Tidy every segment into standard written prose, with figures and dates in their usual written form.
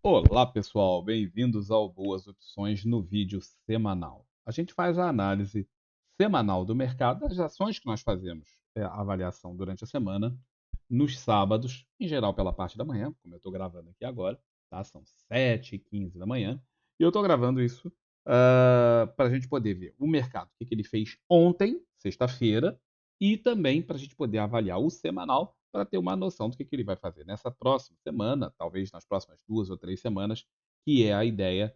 Olá, pessoal, bem-vindos ao Boas Opções no vídeo semanal. A gente faz a análise semanal do mercado, das ações que nós fazemos, a avaliação durante a semana, nos sábados, em geral pela parte da manhã, como eu estou gravando aqui agora, tá? São 7h15 da manhã, e eu estou gravando isso para a gente poder ver o mercado, o que ele fez ontem, sexta-feira, e também para a gente poder avaliar o semanal para ter uma noção do que ele vai fazer nessa próxima semana, talvez nas próximas 2 ou 3 semanas, que é a ideia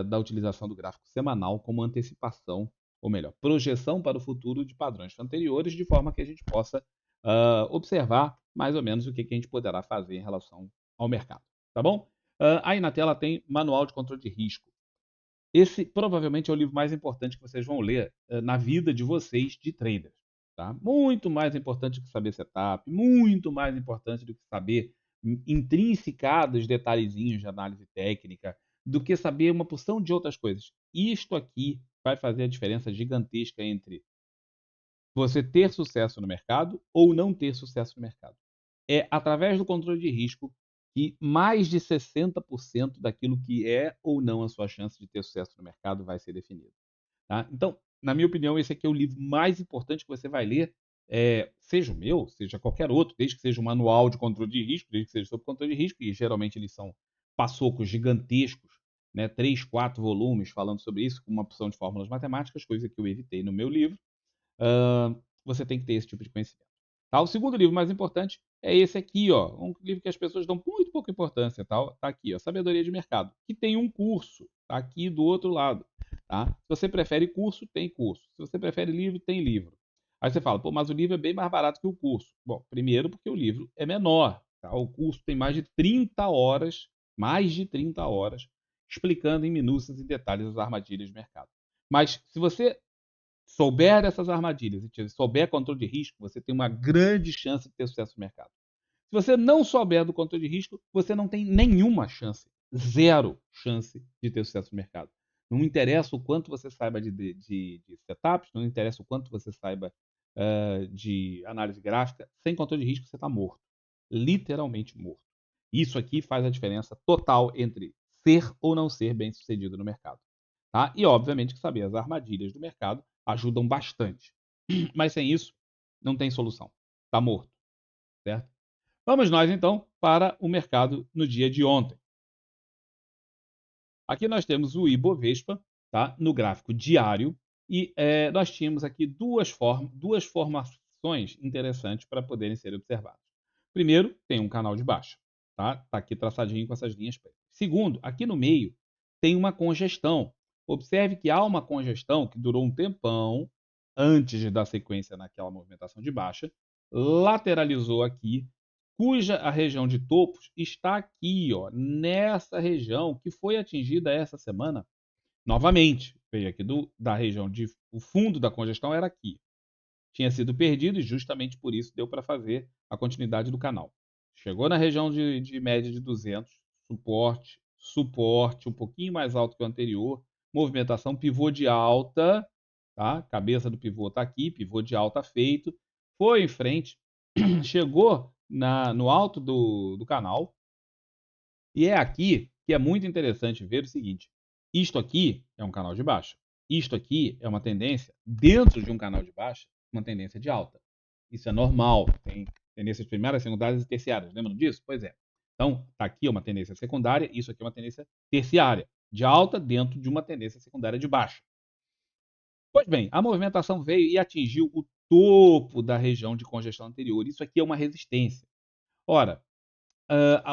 da utilização do gráfico semanal como antecipação, ou melhor, projeção para o futuro de padrões anteriores, de forma que a gente possa observar mais ou menos o que a gente poderá fazer em relação ao mercado. Tá bom? Aí na tela tem Manual de Controle de Risco. Esse provavelmente é o livro mais importante que vocês vão ler na vida de vocês de traders. Tá? Muito mais importante do que saber setup, muito mais importante do que saber intrinsecados detalhezinhos de análise técnica, do que saber uma porção de outras coisas. Isto aqui vai fazer a diferença gigantesca entre você ter sucesso no mercado ou não ter sucesso no mercado. É através do controle de risco que mais de 60% daquilo que é ou não a sua chance de ter sucesso no mercado vai ser definido. Tá? Então, na minha opinião, esse aqui é o livro mais importante que você vai ler, seja o meu, seja qualquer outro, desde que seja um manual de controle de risco, desde que seja sobre controle de risco, e geralmente eles são passocos gigantescos, né? 3, 4 volumes falando sobre isso, com uma opção de fórmulas matemáticas, coisa que eu evitei no meu livro. Você tem que ter esse tipo de conhecimento. Tá? O segundo livro mais importante é esse aqui, ó, um livro que as pessoas dão muito pouca importância, tá? Tá aqui, ó, Sabedoria de Mercado, que tem um curso, tá aqui do outro lado, tá? Se você prefere curso, tem curso. Se você prefere livro, tem livro. Aí você fala, pô, mas o livro é bem mais barato que o curso. Bom, primeiro porque o livro é menor, tá? O curso tem mais de 30 horas, explicando em minúcias e detalhes as armadilhas de mercado. Mas se você souber dessas armadilhas e souber controle de risco, você tem uma grande chance de ter sucesso no mercado. Se você não souber do controle de risco, você não tem nenhuma chance, zero chance de ter sucesso no mercado. Não interessa o quanto você saiba de setups, não interessa o quanto você saiba de análise gráfica, sem controle de risco você está morto. Literalmente morto. Isso aqui faz a diferença total entre ser ou não ser bem sucedido no mercado. Tá? E, obviamente, que saber as armadilhas do mercado ajudam bastante. Mas sem isso, não tem solução. Está morto, certo? Vamos nós, então, para o mercado no dia de ontem. Aqui nós temos o Ibovespa, tá? No gráfico diário, e nós tínhamos aqui duas formações interessantes para poderem ser observadas. Primeiro, tem um canal de baixa, tá? Está aqui traçadinho com essas linhas pretas. Segundo, aqui no meio tem uma congestão. Observe que há uma congestão que durou um tempão antes de dar sequência naquela movimentação de baixa, lateralizou aqui, cuja a região de topos está aqui, ó, nessa região que foi atingida essa semana novamente. Veio aqui da região de o fundo da congestão era aqui. Tinha sido perdido e justamente por isso deu para fazer a continuidade do canal. Chegou na região de média de 200, suporte um pouquinho mais alto que o anterior, movimentação pivô de alta, tá? Cabeça do pivô está aqui, pivô de alta feito, foi em frente, chegou no alto do canal, e é aqui que é muito interessante ver o seguinte: isto aqui é um canal de baixa, isto aqui é uma tendência, dentro de um canal de baixa, uma tendência de alta. Isso é normal, tem tendências primárias, secundárias e terciárias, lembram disso? Pois é. Então, está aqui uma tendência secundária, isso aqui é uma tendência terciária, de alta dentro de uma tendência secundária de baixa. Pois bem, a movimentação veio e atingiu o topo da região de congestão anterior. Isso aqui é uma resistência. Ora,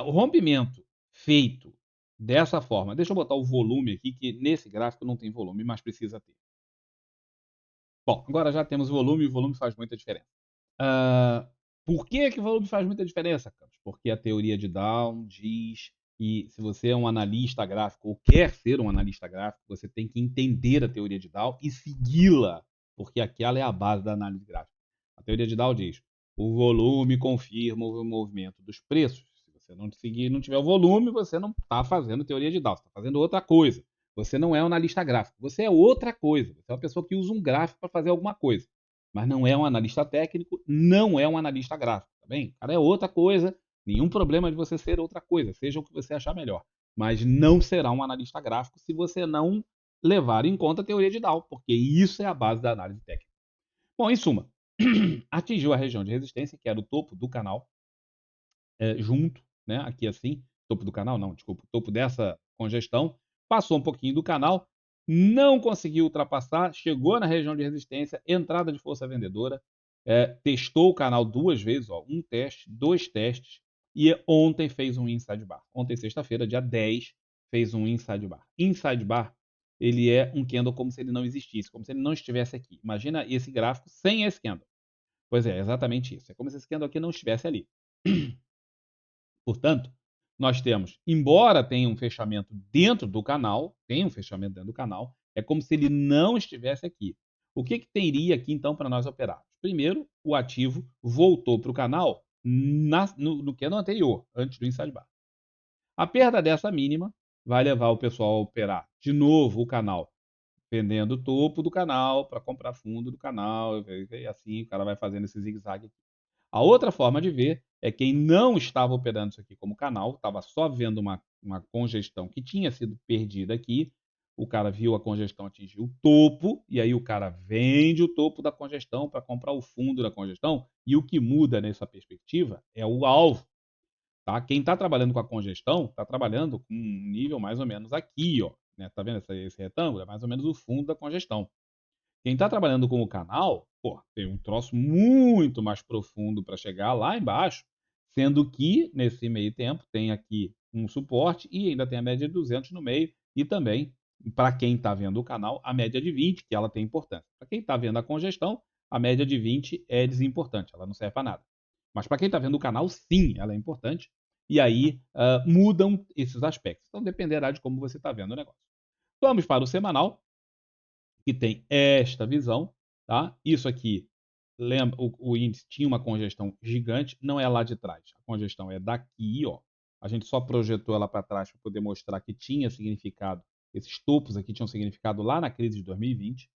o rompimento feito dessa forma, deixa eu botar o volume aqui, que nesse gráfico não tem volume, mas precisa ter. Bom, agora já temos volume e o volume faz muita diferença. Por que o volume faz muita diferença, Campos? Porque a teoria de Down diz que se você é um analista gráfico ou quer ser um analista gráfico, você tem que entender a teoria de Down e segui-la, porque aquela é a base da análise gráfica. A teoria de Down diz: o volume confirma o movimento dos preços. Se você não seguir, não tiver o volume, você não está fazendo teoria de Down, você está fazendo outra coisa. Você não é um analista gráfico, você é outra coisa. Você é uma pessoa que usa um gráfico para fazer alguma coisa, mas não é um analista técnico, não é um analista gráfico, tá bem? O cara é outra coisa, nenhum problema de você ser outra coisa, seja o que você achar melhor. mas não será um analista gráfico se você não levar em conta a teoria de Dow, porque isso é a base da análise técnica. Bom, em suma, atingiu a região de resistência, que era o topo do canal, junto, né, aqui assim, topo do canal, não, desculpa, topo dessa congestão, passou um pouquinho do canal, não conseguiu ultrapassar, chegou na região de resistência, entrada de força vendedora, testou o canal 2 vezes, ó, um teste, 2 testes, e ontem fez um inside bar. Ontem, sexta-feira, dia 10, fez um inside bar. Inside bar, ele é um candle como se ele não existisse, como se ele não estivesse aqui. Imagina esse gráfico sem esse candle. Pois é, exatamente isso. É como se esse candle aqui não estivesse ali. Portanto, nós temos, embora tenha um fechamento dentro do canal, é como se ele não estivesse aqui. O que teria aqui, então, para nós operarmos? Primeiro, o ativo voltou para o canal no candle anterior, antes do inside bar. A perda dessa mínima vai levar o pessoal a operar de novo o canal, vendendo o topo do canal para comprar fundo do canal, e assim o cara vai fazendo esse zigue-zague aqui. A outra forma de ver é quem não estava operando isso aqui como canal, estava só vendo uma congestão que tinha sido perdida aqui. O cara viu a congestão atingir o topo, e aí o cara vende o topo da congestão para comprar o fundo da congestão. E o que muda nessa perspectiva é o alvo. Tá? Quem está trabalhando com a congestão está trabalhando com um nível mais ou menos aqui, ó. Né? Tá vendo esse retângulo? É mais ou menos o fundo da congestão. Quem está trabalhando com o canal, pô, tem um troço muito mais profundo para chegar lá embaixo, sendo que, nesse meio tempo, tem aqui um suporte e ainda tem a média de 200 no meio e também, para quem está vendo o canal, a média de 20, que ela tem importância. Para quem está vendo a congestão, a média de 20 é desimportante, ela não serve para nada. Mas para quem está vendo o canal, sim, ela é importante. E aí mudam esses aspectos. Então dependerá de como você está vendo o negócio. Vamos para o semanal, que tem esta visão, tá? Isso aqui, lembra, o índice tinha uma congestão gigante, não é lá de trás. A congestão é daqui, ó. A gente só projetou ela para trás para poder mostrar que tinha significado, esses topos aqui tinham significado lá na crise de 2020,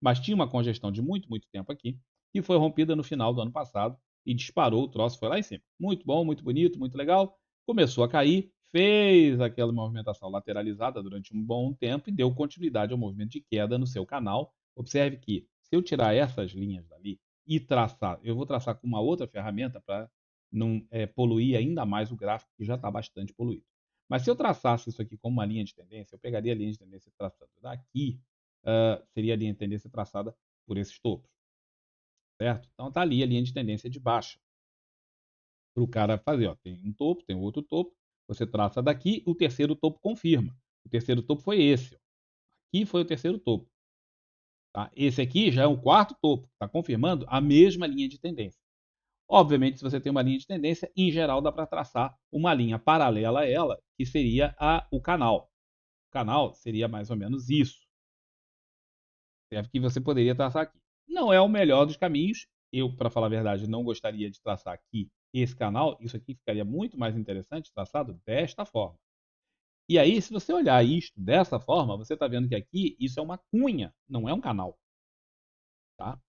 mas tinha uma congestão de muito, muito tempo aqui, que foi rompida no final do ano passado e disparou, o troço foi lá em cima. Muito bom, muito bonito, muito legal. Começou a cair, fez aquela movimentação lateralizada durante um bom tempo e deu continuidade ao movimento de queda no seu canal. Observe que, se eu tirar essas linhas dali e traçar, eu vou traçar com uma outra ferramenta para não poluir ainda mais o gráfico, que já está bastante poluído. Mas se eu traçasse isso aqui como uma linha de tendência, eu pegaria a linha de tendência traçando daqui, seria a linha de tendência traçada por esses topos, certo? Então está ali a linha de tendência de baixa para o cara fazer. Ó, tem um topo, tem outro topo, você traça daqui, o terceiro topo confirma. O terceiro topo foi esse. Ó. Aqui foi o terceiro topo. Tá? Esse aqui já é o quarto topo, está confirmando a mesma linha de tendência. Obviamente, se você tem uma linha de tendência, em geral dá para traçar uma linha paralela a ela, que seria o canal. O canal seria mais ou menos isso. Certo? Que você poderia traçar aqui. Não é o melhor dos caminhos. Eu, para falar a verdade, não gostaria de traçar aqui esse canal. Isso aqui ficaria muito mais interessante traçado desta forma. E aí, se você olhar isto dessa forma, você está vendo que aqui isso é uma cunha, não é um canal. Tá?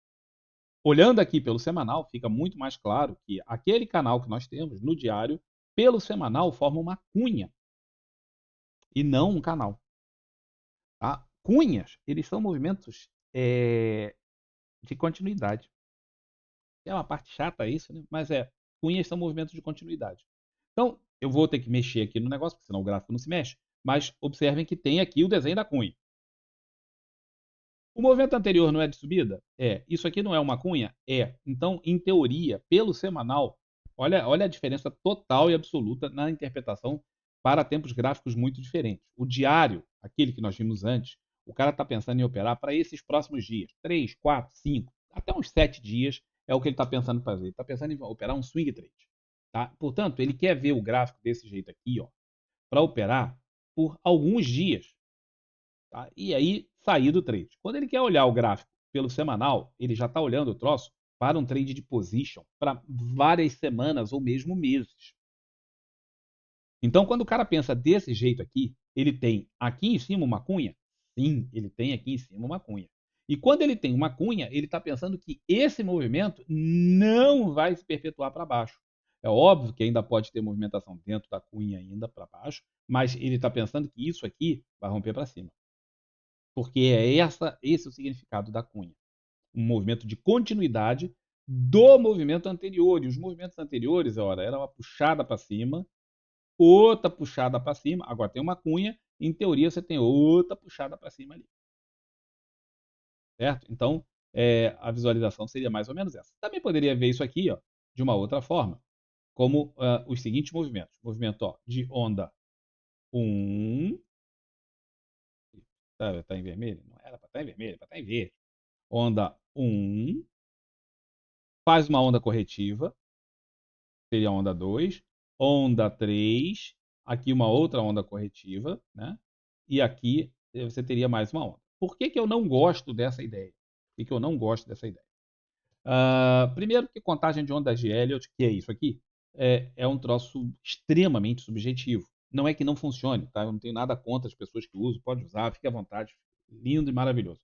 Olhando aqui pelo semanal, fica muito mais claro que aquele canal que nós temos no diário, pelo semanal, forma uma cunha e não um canal. Tá? Cunhas, eles são movimentos de continuidade. É uma parte chata isso, né? Mas cunhas são movimentos de continuidade. Então, eu vou ter que mexer aqui no negócio, porque senão o gráfico não se mexe. Mas observem que tem aqui o desenho da cunha. O movimento anterior não é de subida? É. Isso aqui não é uma cunha? É. Então, em teoria, pelo semanal, olha a diferença total e absoluta na interpretação para tempos gráficos muito diferentes. O diário, aquele que nós vimos antes, o cara está pensando em operar para esses próximos dias. 3, 4, 5, até uns 7 dias é o que ele está pensando em fazer. Ele está pensando em operar um swing trade. Tá? Portanto, ele quer ver o gráfico desse jeito aqui, ó, para operar por alguns dias. Tá? E aí sair do trade. Quando ele quer olhar o gráfico pelo semanal, ele já está olhando o troço para um trade de position para várias semanas ou mesmo meses. Então, quando o cara pensa desse jeito aqui, ele tem aqui em cima uma cunha? Sim, ele tem aqui em cima uma cunha. E quando ele tem uma cunha, ele está pensando que esse movimento não vai se perpetuar para baixo. É óbvio que ainda pode ter movimentação dentro da cunha ainda para baixo, mas ele está pensando que isso aqui vai romper para cima. Porque esse é o significado da cunha. Um movimento de continuidade do movimento anterior. E os movimentos anteriores, ora, era uma puxada para cima, outra puxada para cima. Agora tem uma cunha, em teoria você tem outra puxada para cima ali. Certo? Então, a visualização seria mais ou menos essa. Também poderia ver isso aqui, ó, de uma outra forma, como os seguintes movimentos. Movimento ó, de onda 1. Tá em vermelho? Não era para estar em vermelho, para estar em verde. Onda 1. Faz uma onda corretiva. Seria a onda 2. Onda 3. Aqui uma outra onda corretiva. Né? E aqui você teria mais uma onda. Por que, que eu não gosto dessa ideia? Por que, que eu não gosto dessa ideia? Primeiro que contagem de ondas de Elliott, que é isso aqui, é um troço extremamente subjetivo. Não é que não funcione, tá? Eu não tenho nada contra as pessoas que usam, pode usar, fique à vontade, lindo e maravilhoso.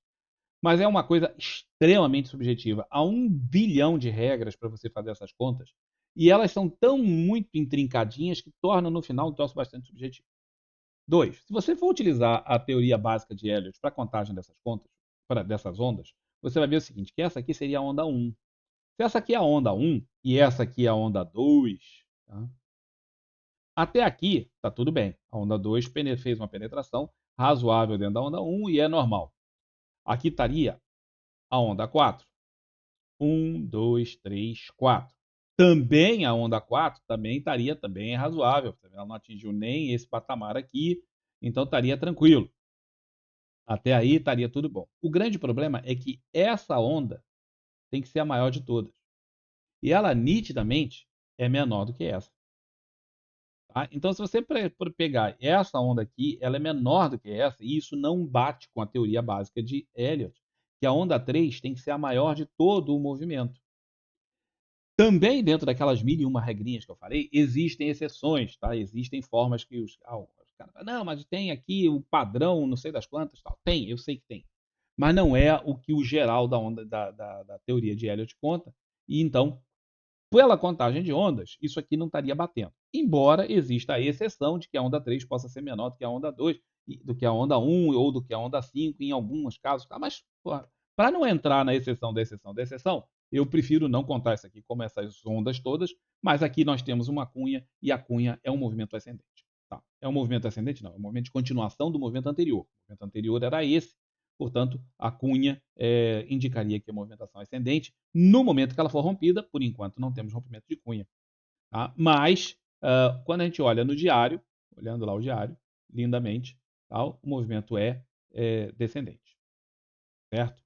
Mas é uma coisa extremamente subjetiva. Há 1 bilhão de regras para você fazer essas contas e elas são tão muito intrincadinhas que tornam no final um troço bastante subjetivo. 2. Se você for utilizar a teoria básica de Elliott para a contagem dessas contas, dessas ondas, você vai ver o seguinte, que essa aqui seria a onda 1. Se essa aqui é a onda 1 e essa aqui é a onda 2, tá? Até aqui está tudo bem. A onda 2 fez uma penetração razoável dentro da onda 1 e é normal. Aqui estaria a onda 4. 1, 2, 3, 4. Também a onda 4 também estaria também razoável. Ela não atingiu nem esse patamar aqui, então estaria tranquilo. Até aí estaria tudo bom. O grande problema é que essa onda tem que ser a maior de todas. E ela nitidamente é menor do que essa. Tá? Então, se você pegar essa onda aqui, ela é menor do que essa, e isso não bate com a teoria básica de Elliott, que a onda 3 tem que ser a maior de todo o movimento. Também dentro daquelas 1001 regrinhas que eu falei, existem exceções, tá? Existem formas que os caras falam, não, mas tem aqui o padrão, não sei das quantas, tal. Tem, eu sei que tem. Mas não é o que o geral da onda da teoria de Elliott conta. E então, pela contagem de ondas, isso aqui não estaria batendo. Embora exista a exceção de que a onda 3 possa ser menor do que a onda 2, do que a onda 1 ou do que a onda 5 em alguns casos. Tá? Mas, para não entrar na exceção da exceção da exceção, eu prefiro não contar isso aqui como essas ondas todas, mas aqui nós temos uma cunha e a cunha é um movimento ascendente. Tá? É um movimento ascendente? Não, é um movimento de continuação do movimento anterior. O movimento anterior era esse, portanto, a cunha indicaria que é movimentação ascendente. No momento que ela for rompida, por enquanto não temos rompimento de cunha. Tá? Mas, quando a gente olha no diário, olhando lá o diário, lindamente, tá? O movimento é descendente. Certo?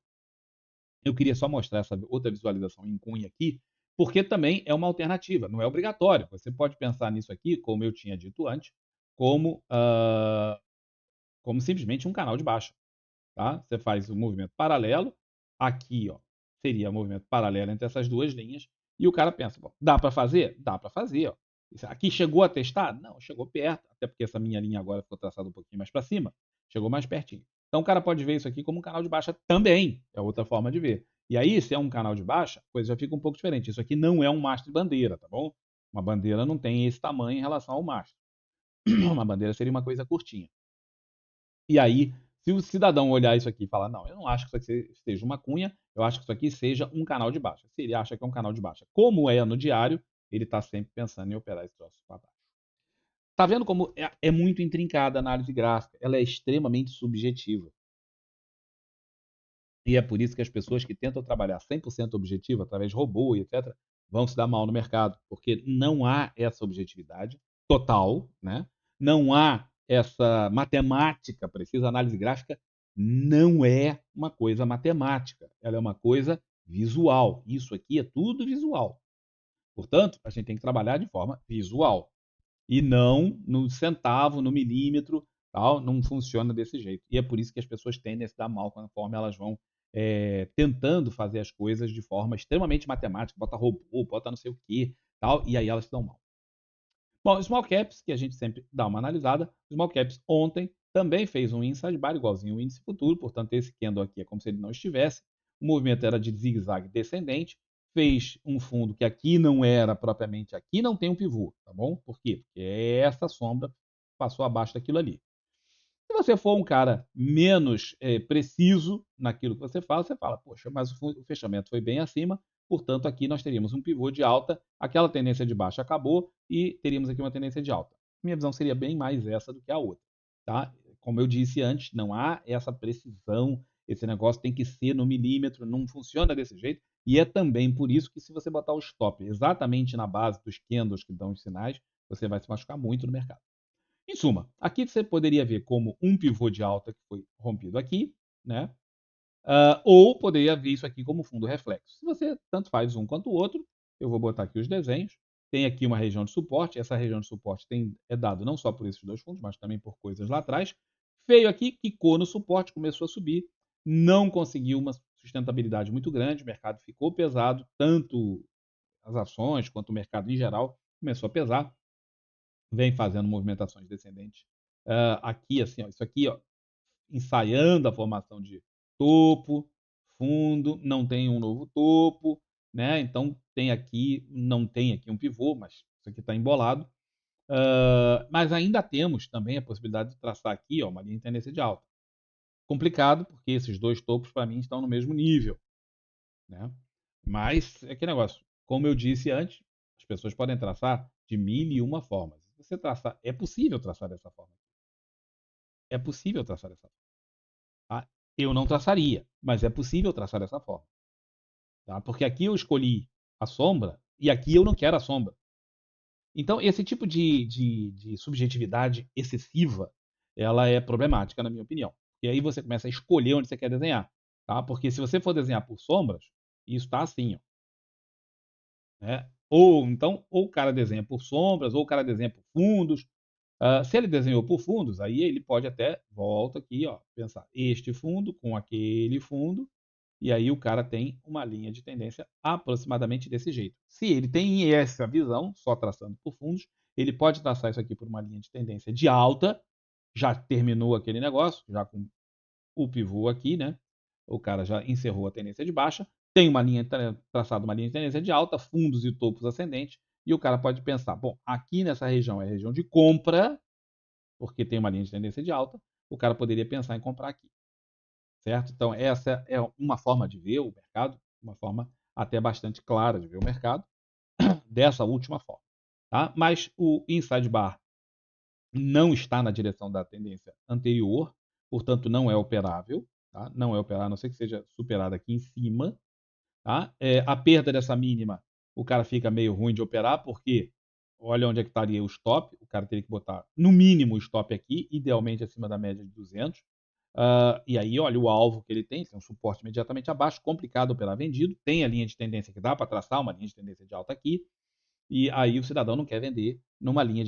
Eu queria só mostrar essa outra visualização em cunha aqui, porque também é uma alternativa, não é obrigatório. Você pode pensar nisso aqui, como eu tinha dito antes, como simplesmente um canal de baixa. Tá? Você faz o movimento paralelo, aqui ó, seria o movimento paralelo entre essas duas linhas, e o cara pensa, bom, dá para fazer? Dá para fazer. Ó. Aqui chegou a testar? Não, chegou perto, até porque essa minha linha agora ficou traçada um pouquinho mais para cima, chegou mais pertinho. Então o cara pode ver isso aqui como um canal de baixa também, é outra forma de ver. E aí, se é um canal de baixa, a coisa já fica um pouco diferente. Isso aqui não é um mastro de bandeira, tá bom? Uma bandeira não tem esse tamanho em relação ao mastro. Uma bandeira seria uma coisa curtinha. E aí, se o cidadão olhar isso aqui e falar, não, eu não acho que isso aqui seja uma cunha, eu acho que isso aqui seja um canal de baixa. Se ele acha que é um canal de baixa, como é no diário, ele está sempre pensando em operar esse troço para baixo. Tá vendo como é muito intrincada a análise gráfica? Ela é extremamente subjetiva. E é por isso que as pessoas que tentam trabalhar 100% objetivo, através de robô e etc., vão se dar mal no mercado, porque não há essa objetividade total, né? Não há essa matemática precisa. A análise gráfica não é uma coisa matemática, ela é uma coisa visual. Isso aqui é tudo visual. Portanto, a gente tem que trabalhar de forma visual e não no centavo, no milímetro, tal, não funciona desse jeito. E é por isso que as pessoas tendem a se dar mal conforme elas vão tentando fazer as coisas de forma extremamente matemática, bota robô, bota não sei o que, tal, e aí elas se dão mal. Bom, Small Caps, que a gente sempre dá uma analisada, Small Caps ontem também fez um inside bar igualzinho o índice futuro, portanto esse candle aqui é como se ele não estivesse, o movimento era de zigue-zague descendente, fez um fundo que aqui não era propriamente aqui, não tem um pivô, tá bom? Por quê? Porque essa sombra passou abaixo daquilo ali. Se você for um cara menos preciso naquilo que você fala, poxa, mas o fechamento foi bem acima, portanto, aqui nós teríamos um pivô de alta, aquela tendência de baixa acabou e teríamos aqui uma tendência de alta. Minha visão seria bem mais essa do que a outra, tá? Como eu disse antes, não há essa precisão, esse negócio tem que ser no milímetro, não funciona desse jeito, e é também por isso que se você botar o stop exatamente na base dos candles que dão os sinais, você vai se machucar muito no mercado. Em suma, aqui você poderia ver como um pivô de alta que foi rompido aqui, né? Ou poderia ver isso aqui como fundo reflexo. Se você tanto faz um quanto o outro, eu vou botar aqui os desenhos. Tem aqui uma região de suporte. Essa região de suporte é dado não só por esses dois fundos, mas também por coisas lá atrás. Veio aqui, quicou no suporte, começou a subir. Não conseguiu uma sustentabilidade muito grande. O mercado ficou pesado, tanto as ações quanto o mercado em geral começou a pesar. Vem fazendo movimentações descendentes. Aqui, assim, ó, isso aqui, ó, ensaiando a formação de topo, fundo, não tem um novo topo, né? Então tem aqui, não tem aqui um pivô, mas isso aqui está embolado. Mas ainda temos também a possibilidade de traçar aqui, ó, uma linha de tendência de alta. Complicado, porque esses dois topos para mim estão no mesmo nível, né? Mas é que negócio, como eu disse antes, as pessoas podem traçar de mil e uma formas. Se você traçar, é possível traçar dessa forma. É possível traçar dessa forma. Tá? Eu não traçaria, mas é possível traçar dessa forma. Tá? Porque aqui eu escolhi a sombra e aqui eu não quero a sombra. Então, esse tipo de subjetividade excessiva, ela é problemática, na minha opinião. E aí você começa a escolher onde você quer desenhar. Tá? Porque se você for desenhar por sombras, isso está assim. Ó, né? Ou então, ou o cara desenha por sombras, ou o cara desenha por fundos. Se ele desenhou por fundos, aí ele pode até, volta aqui, ó, pensar este fundo com aquele fundo, e aí o cara tem uma linha de tendência aproximadamente desse jeito. Se ele tem essa visão, só traçando por fundos, ele pode traçar isso aqui por uma linha de tendência de alta, já terminou aquele negócio, já com o pivô aqui, né? O cara já encerrou a tendência de baixa, tem uma linha traçada, uma linha de tendência de alta, fundos e topos ascendentes, e o cara pode pensar, bom, aqui nessa região é a região de compra, porque tem uma linha de tendência de alta, o cara poderia pensar em comprar aqui, certo? Então, essa é uma forma de ver o mercado, uma forma até bastante clara de ver o mercado, dessa última forma. Tá? Mas o inside bar não está na direção da tendência anterior, portanto, não é operável. Tá? Não é operável, a não ser que seja superado aqui em cima. Tá? A perda dessa mínima, o cara fica meio ruim de operar, porque olha onde é que estaria o stop, o cara teria que botar no mínimo o stop aqui, idealmente acima da média de 200. E aí, olha o alvo que ele tem um suporte imediatamente abaixo, complicado operar vendido, tem a linha de tendência que dá para traçar, uma linha de tendência de alta aqui, e aí o cidadão não quer vender numa linha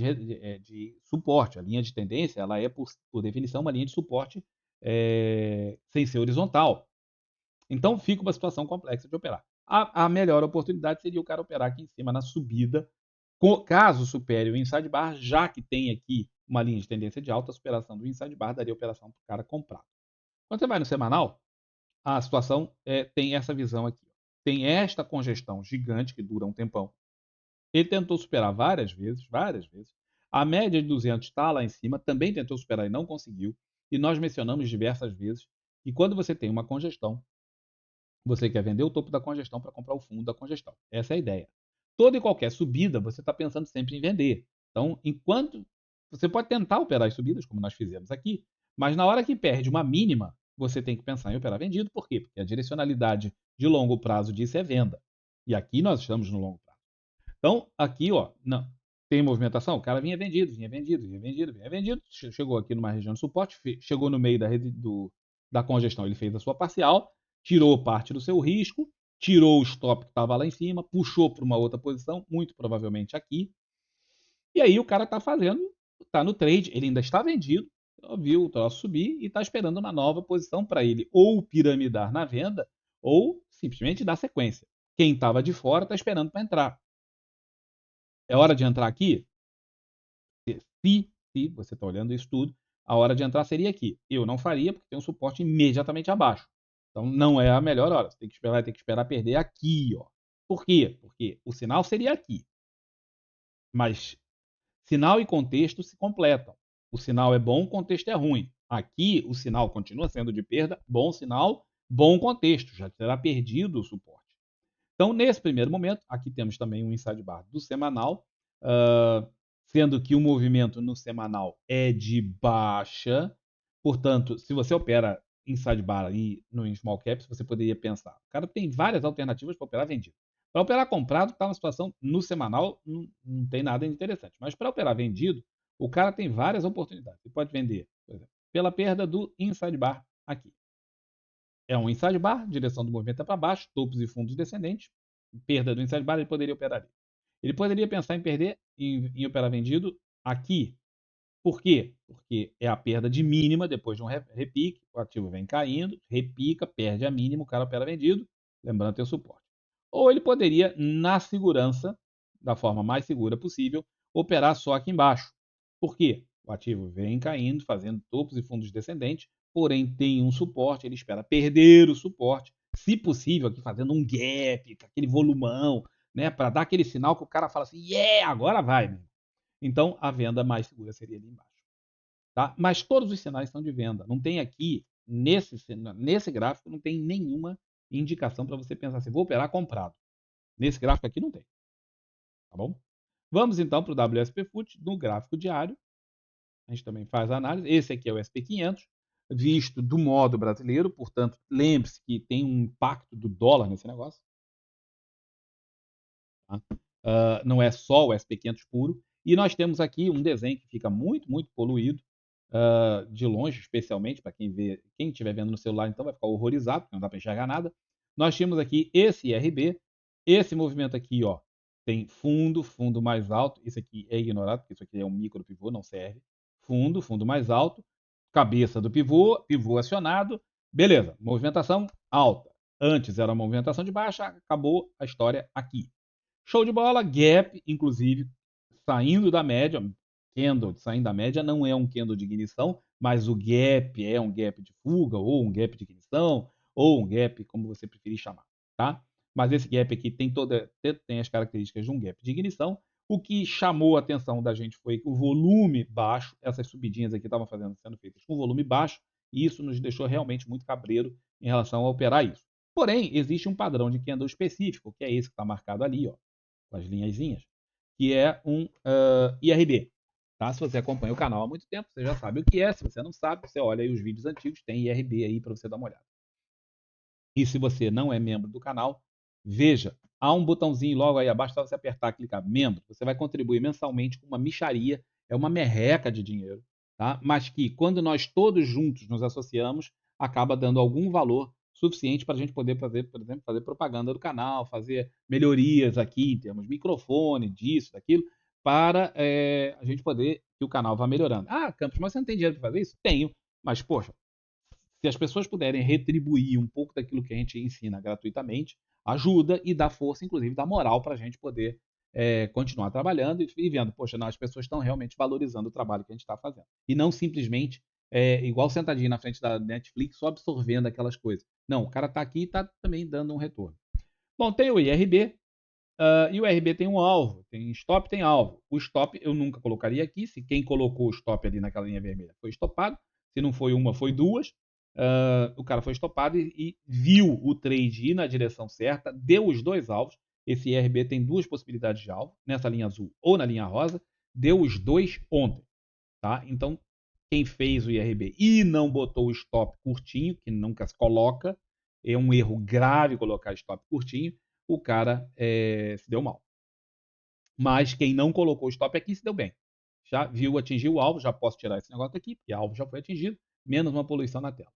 de suporte. A linha de tendência, ela é, por definição, uma linha de suporte sem ser horizontal. Então fica uma situação complexa de operar. A melhor oportunidade seria o cara operar aqui em cima na subida, caso supere o inside bar, já que tem aqui uma linha de tendência de alta, a superação do inside bar daria operação para o cara comprar. Quando você vai no semanal, a situação tem essa visão aqui. Tem esta congestão gigante que dura um tempão. Ele tentou superar várias vezes, várias vezes. A média de 200 está lá em cima, também tentou superar e não conseguiu. E nós mencionamos diversas vezes que quando você tem uma congestão, você quer vender o topo da congestão para comprar o fundo da congestão. Essa é a ideia. Toda e qualquer subida, você está pensando sempre em vender. Então, enquanto você pode tentar operar as subidas, como nós fizemos aqui, mas na hora que perde uma mínima, você tem que pensar em operar vendido. Por quê? Porque a direcionalidade de longo prazo disso é venda. E aqui nós estamos no longo prazo. Então, aqui, ó, não, tem movimentação, o cara vinha vendido, vinha vendido, vinha vendido, vinha vendido, chegou aqui numa região de suporte, chegou no meio da congestão, ele fez a sua parcial, tirou parte do seu risco, tirou o stop que estava lá em cima, puxou para uma outra posição, muito provavelmente aqui, e aí o cara está fazendo, está no trade, ele ainda está vendido, viu o troço subir e está esperando uma nova posição para ele ou piramidar na venda ou simplesmente dar sequência. Quem estava de fora está esperando para entrar. É hora de entrar aqui? Se você está olhando isso tudo, a hora de entrar seria aqui. Eu não faria, porque tem um suporte imediatamente abaixo. Então não é a melhor hora. Você tem que esperar perder aqui, ó. Por quê? Porque o sinal seria aqui, mas sinal e contexto se completam. O sinal é bom, o contexto é ruim. Aqui o sinal continua sendo de perda, bom sinal, bom contexto, já terá perdido o suporte. Então, nesse primeiro momento, aqui temos também um inside bar do semanal, sendo que o movimento no semanal é de baixa. Portanto, se você opera inside bar e no small caps, você poderia pensar, o cara tem várias alternativas para operar vendido. Para operar comprado, está uma situação no semanal, não tem nada interessante. Mas para operar vendido, o cara tem várias oportunidades. Você pode vender, por exemplo, pela perda do inside bar aqui. É um inside bar, direção do movimento é para baixo, topos e fundos descendentes. Perda do inside bar, ele poderia operar ali. Ele poderia pensar em perder, em operar vendido aqui. Por quê? Porque é a perda de mínima depois de um repique, o ativo vem caindo, repica, perde a mínima, o cara opera vendido, lembrando ter o suporte. Ou ele poderia, na segurança, da forma mais segura possível, operar só aqui embaixo. Por quê? O ativo vem caindo, fazendo topos e fundos descendentes, porém tem um suporte, ele espera perder o suporte, se possível, aqui fazendo um gap, aquele volumão, né, para dar aquele sinal que o cara fala assim, yeah, agora vai, meu. Então a venda mais segura seria ali embaixo. Tá? Mas todos os sinais são de venda. Não tem aqui, nesse gráfico, não tem nenhuma indicação para você pensar assim, vou operar comprado. Nesse gráfico aqui não tem. Tá bom? Vamos então para o WSP Fut no gráfico diário. A gente também faz a análise. Esse aqui é o SP500, visto do modo brasileiro. Portanto, lembre-se que tem um impacto do dólar nesse negócio. Tá? Não é só o SP500 puro. E nós temos aqui um desenho que fica muito, muito poluído, de longe, especialmente para quem vê, quem estiver vendo no celular, então vai ficar horrorizado, porque não dá para enxergar nada. Nós temos aqui esse IRB, esse movimento aqui, ó, tem fundo, fundo mais alto. Isso aqui é ignorado, porque isso aqui é um micro pivô, não serve. Fundo, fundo mais alto, cabeça do pivô, pivô acionado, beleza, movimentação alta. Antes era uma movimentação de baixa, acabou a história aqui. Show de bola, gap, inclusive, saindo da média, candle saindo da média não é um candle de ignição, mas o gap é um gap de fuga, ou um gap de ignição, ou um gap, como você preferir chamar, tá? Mas esse gap aqui tem as características de um gap de ignição. O que chamou a atenção da gente foi o volume baixo, essas subidinhas aqui estavam sendo feitas com volume baixo, e isso nos deixou realmente muito cabreiro em relação a operar isso. Porém, existe um padrão de candle específico, que é esse que está marcado ali, ó, com as linhazinhas, que é um IRB. Tá? Se você acompanha o canal há muito tempo, você já sabe o que é. Se você não sabe, você olha aí os vídeos antigos, tem IRB aí para você dar uma olhada. E se você não é membro do canal, veja, há um botãozinho logo aí abaixo, só você apertar, clicar membro, você vai contribuir mensalmente com uma mixaria, é uma merreca de dinheiro, tá? Mas que quando nós todos juntos nos associamos, acaba dando algum valor suficiente para a gente poder fazer, por exemplo, fazer propaganda do canal, fazer melhorias aqui em termos de microfone, disso, daquilo, para a gente poder que o canal vá melhorando. Ah, Campos, mas você não tem dinheiro para fazer isso? Tenho, mas poxa, se as pessoas puderem retribuir um pouco daquilo que a gente ensina gratuitamente, ajuda e dá força, inclusive dá moral para a gente poder continuar trabalhando e vendo, poxa, não, as pessoas estão realmente valorizando o trabalho que a gente está fazendo. E não simplesmente igual sentadinho na frente da Netflix, só absorvendo aquelas coisas. Não, o cara está aqui e está também dando um retorno. Bom, tem o IRB, e o IRB tem um alvo, tem stop, tem alvo. O stop eu nunca colocaria aqui, se quem colocou o stop ali naquela linha vermelha foi estopado, se não foi uma, foi duas. O cara foi estopado e viu o trade ir na direção certa, deu os dois alvos. Esse IRB tem duas possibilidades de alvo, nessa linha azul ou na linha rosa, deu os dois ontem. Tá? Então, quem fez o IRB e não botou o stop curtinho, que nunca se coloca, é um erro grave colocar stop curtinho, o cara se deu mal. Mas quem não colocou o stop aqui se deu bem. Já viu atingir o alvo, já posso tirar esse negócio aqui, porque o alvo já foi atingido, menos uma poluição na tela.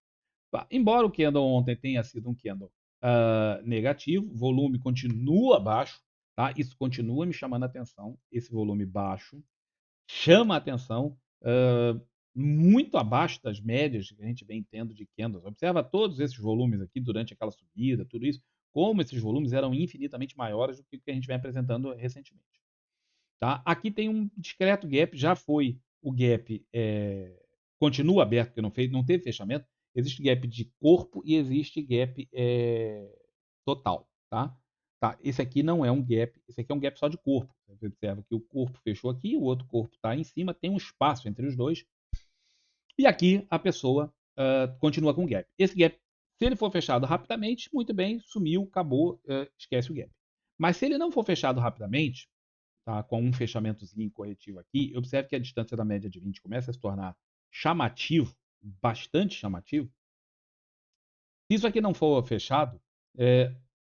Embora o candle ontem tenha sido um candle negativo, o volume continua baixo, tá? Isso continua me chamando a atenção, esse volume baixo chama a atenção, muito abaixo das médias que a gente vem tendo de candles. Observa todos esses volumes aqui durante aquela subida, tudo isso, como esses volumes eram infinitamente maiores do que o que a gente vem apresentando recentemente. Tá? Aqui tem um discreto gap, já foi o gap, continua aberto, porque não teve fechamento. Existe gap de corpo e existe gap total. Tá? Tá? Esse aqui não é um gap, esse aqui é um gap só de corpo. Você observa que o corpo fechou aqui, o outro corpo está em cima, tem um espaço entre os dois. E aqui a pessoa continua com gap. Esse gap, se ele for fechado rapidamente, muito bem, sumiu, acabou, esquece o gap. Mas se ele não for fechado rapidamente, tá, com um fechamentozinho corretivo aqui, observe que a distância da média de 20 começa a se tornar chamativo, bastante chamativo. Se isso aqui não for fechado,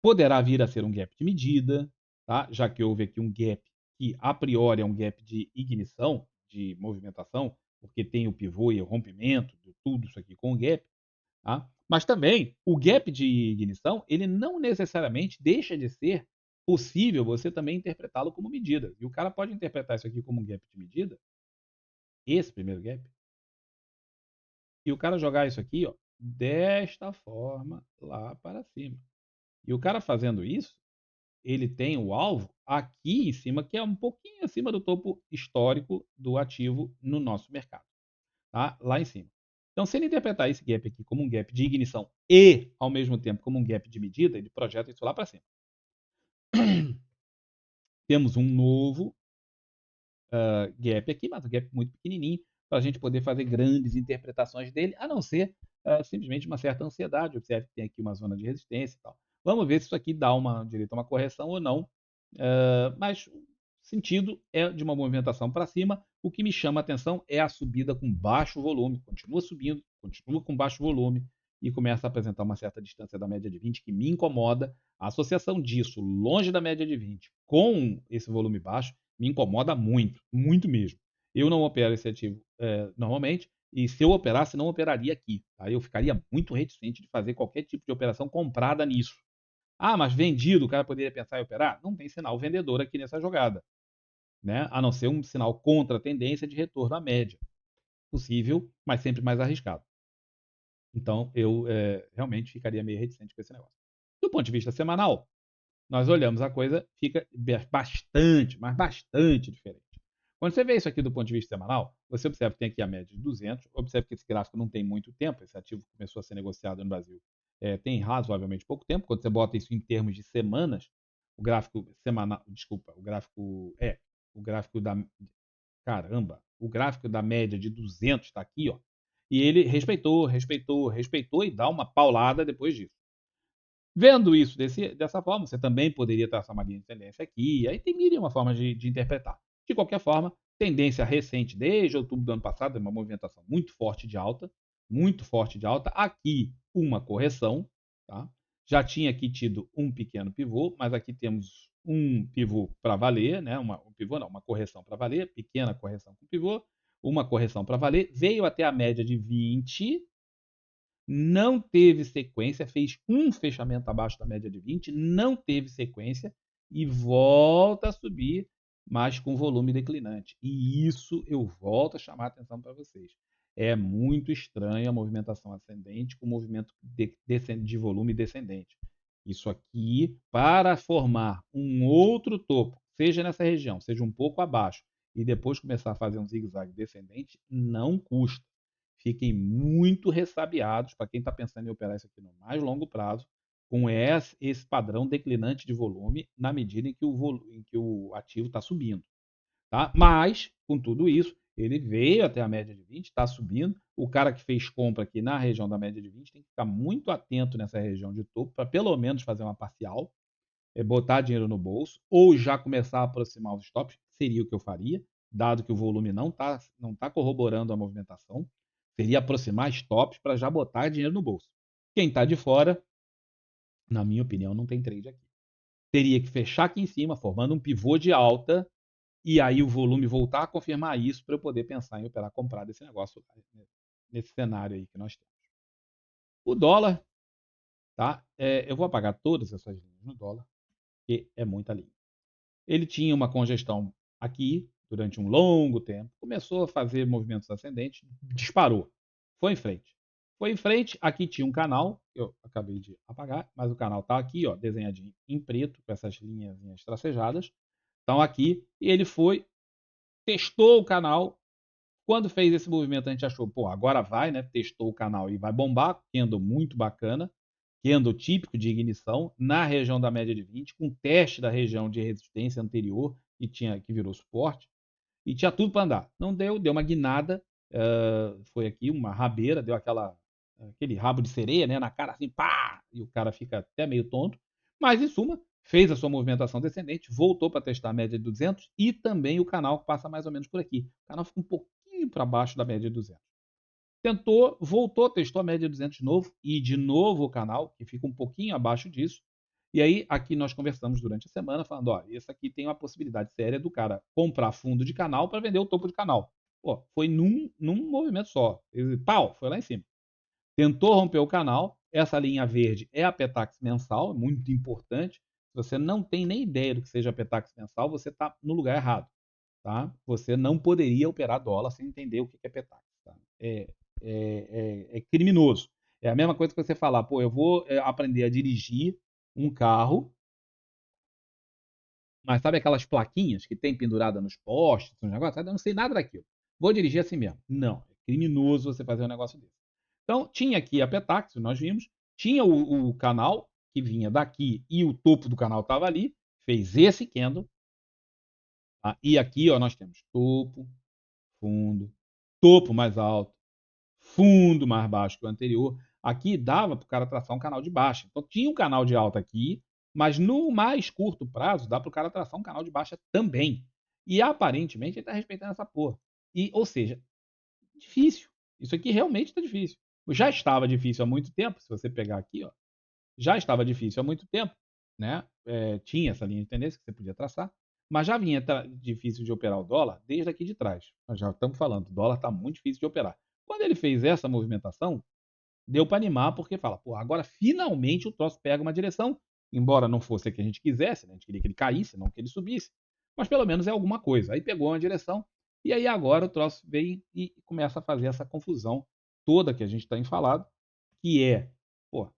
poderá vir a ser um gap de medida, tá? Já que houve aqui um gap que a priori é um gap de ignição, de movimentação, porque tem o pivô e o rompimento, de tudo isso aqui com o gap. Tá? Mas também o gap de ignição, ele não necessariamente deixa de ser possível você também interpretá-lo como medida. E o cara pode interpretar isso aqui como um gap de medida, esse primeiro gap, e o cara jogar isso aqui, ó, desta forma lá para cima. E o cara fazendo isso, ele tem o alvo aqui em cima, que é um pouquinho acima do topo histórico do ativo no nosso mercado, tá? Lá em cima. Então, se ele interpretar esse gap aqui como um gap de ignição e, ao mesmo tempo, como um gap de medida, ele projeta isso lá para cima. Temos um novo gap aqui, mas um gap muito pequenininho, para a gente poder fazer grandes interpretações dele, a não ser simplesmente uma certa ansiedade. Observe que tem aqui uma zona de resistência e tal. Vamos ver se isso aqui dá direito a uma correção ou não. Mas o sentido é de uma movimentação para cima. O que me chama a atenção é a subida com baixo volume. Continua subindo, continua com baixo volume e começa a apresentar uma certa distância da média de 20 que me incomoda. A associação disso, longe da média de 20, com esse volume baixo, me incomoda muito, muito mesmo. Eu não opero esse ativo normalmente, e se eu operasse, não operaria aqui. Tá? Eu ficaria muito reticente de fazer qualquer tipo de operação comprada nisso. Ah, mas vendido, o cara poderia pensar em operar? Não tem sinal vendedor aqui nessa jogada, né? A não ser um sinal contra a tendência de retorno à média. Possível, mas sempre mais arriscado. Então, eu realmente ficaria meio reticente com esse negócio. Do ponto de vista semanal, nós olhamos a coisa, fica bastante, mas bastante diferente. Quando você vê isso aqui do ponto de vista semanal, você observa que tem aqui a média de 200, observa que esse gráfico não tem muito tempo, esse ativo começou a ser negociado no Brasil tem razoavelmente pouco tempo. Quando você bota isso em termos de semanas, o gráfico semanal, desculpa, o gráfico da, caramba, o gráfico da média de 200 está aqui, ó, e ele respeitou e dá uma paulada depois disso. Vendo isso dessa forma, você também poderia traçar uma linha de tendência aqui, e aí tem mil e uma formas de interpretar. De qualquer forma, tendência recente desde outubro do ano passado, é uma movimentação muito forte de alta, muito forte de alta. Aqui, uma correção, tá? Já tinha aqui tido um pequeno pivô, mas aqui temos um pivô para valer, né? Um pivô não, uma correção para valer, pequena correção com pivô, uma correção para valer, veio até a média de 20, não teve sequência, fez um fechamento abaixo da média de 20, não teve sequência e volta a subir, mas com volume declinante. E isso eu volto a chamar a atenção para vocês. É muito estranha a movimentação ascendente com movimento de volume descendente. Isso aqui, para formar um outro topo, seja nessa região, seja um pouco abaixo, e depois começar a fazer um zigue-zague descendente, não custa. Fiquem muito ressabiados para quem está pensando em operar isso aqui no mais longo prazo, com esse padrão declinante de volume na medida em que o ativo está subindo. Tá? Mas, com tudo isso, ele veio até a média de 20, está subindo. O cara que fez compra aqui na região da média de 20 tem que ficar muito atento nessa região de topo para pelo menos fazer uma parcial, botar dinheiro no bolso, ou já começar a aproximar os stops, seria o que eu faria, dado que o volume não tá corroborando a movimentação, seria aproximar stops para já botar dinheiro no bolso. Quem está de fora, na minha opinião, não tem trade aqui. Teria que fechar aqui em cima, formando um pivô de alta, e aí o volume voltar a confirmar isso para eu poder pensar em operar comprado esse negócio nesse cenário aí que nós temos. O dólar, tá? Eu vou apagar todas essas linhas no dólar, porque é muita linha. Ele tinha uma congestão aqui durante um longo tempo, começou a fazer movimentos ascendentes, disparou, foi em frente. Foi em frente, aqui tinha um canal, eu acabei de apagar, mas o canal está aqui, ó, desenhadinho em preto, com essas linhas tracejadas. Então aqui, e ele foi, testou o canal. Quando fez esse movimento, a gente achou, pô, agora vai, né? Testou o canal e vai bombar, candle muito bacana, candle típico de ignição na região da média de 20, com teste da região de resistência anterior que virou suporte, e tinha tudo para andar. Não deu uma guinada, foi aqui uma rabeira, deu aquele rabo de sereia, né, na cara assim, pá, e o cara fica até meio tonto, mas em suma, fez a sua movimentação descendente, voltou para testar a média de 200 e também o canal que passa mais ou menos por aqui. O canal fica um pouquinho para baixo da média de 200. Tentou, voltou, testou a média de 200 de novo e de novo o canal, que fica um pouquinho abaixo disso. E aí, aqui nós conversamos durante a semana, falando: ó, esse aqui tem uma possibilidade séria do cara comprar fundo de canal para vender o topo de canal. Pô, foi num movimento só. Ele, pau, foi lá em cima. Tentou romper o canal. Essa linha verde é a Petax mensal, muito importante. Se você não tem nem ideia do que seja a Petax mensal, você está no lugar errado. Tá? Você não poderia operar dólar sem entender o que é Petax. Tá? É criminoso. É a mesma coisa que você falar, pô, eu vou aprender a dirigir um carro, mas sabe aquelas plaquinhas que tem pendurada nos postes, nos negócios? Eu não sei nada daquilo. Vou dirigir assim mesmo. Não, é criminoso você fazer um negócio desse. Então, tinha aqui a Petax, nós vimos, tinha o canal que vinha daqui e o topo do canal estava ali, fez esse candle, tá? E aqui ó, nós temos topo, fundo, topo mais alto, fundo mais baixo que o anterior. Aqui dava para o cara traçar um canal de baixa. Então tinha um canal de alta aqui, mas no mais curto prazo dá para o cara traçar um canal de baixa também. E aparentemente ele está respeitando essa porra. E, ou seja, difícil. Isso aqui realmente está difícil. Já estava difícil há muito tempo. Se você pegar aqui, ó, já estava difícil há muito tempo, né? Tinha essa linha de tendência que você podia traçar, mas já vinha difícil de operar o dólar desde aqui de trás. Nós já estamos falando, o dólar está muito difícil de operar. Quando ele fez essa movimentação, deu para animar, porque fala, pô, agora finalmente o troço pega uma direção, embora não fosse a que a gente quisesse, né? A gente queria que ele caísse, não que ele subisse, mas pelo menos é alguma coisa. Aí pegou uma direção, e aí agora o troço vem e começa a fazer essa confusão toda que a gente está em falado, que pô,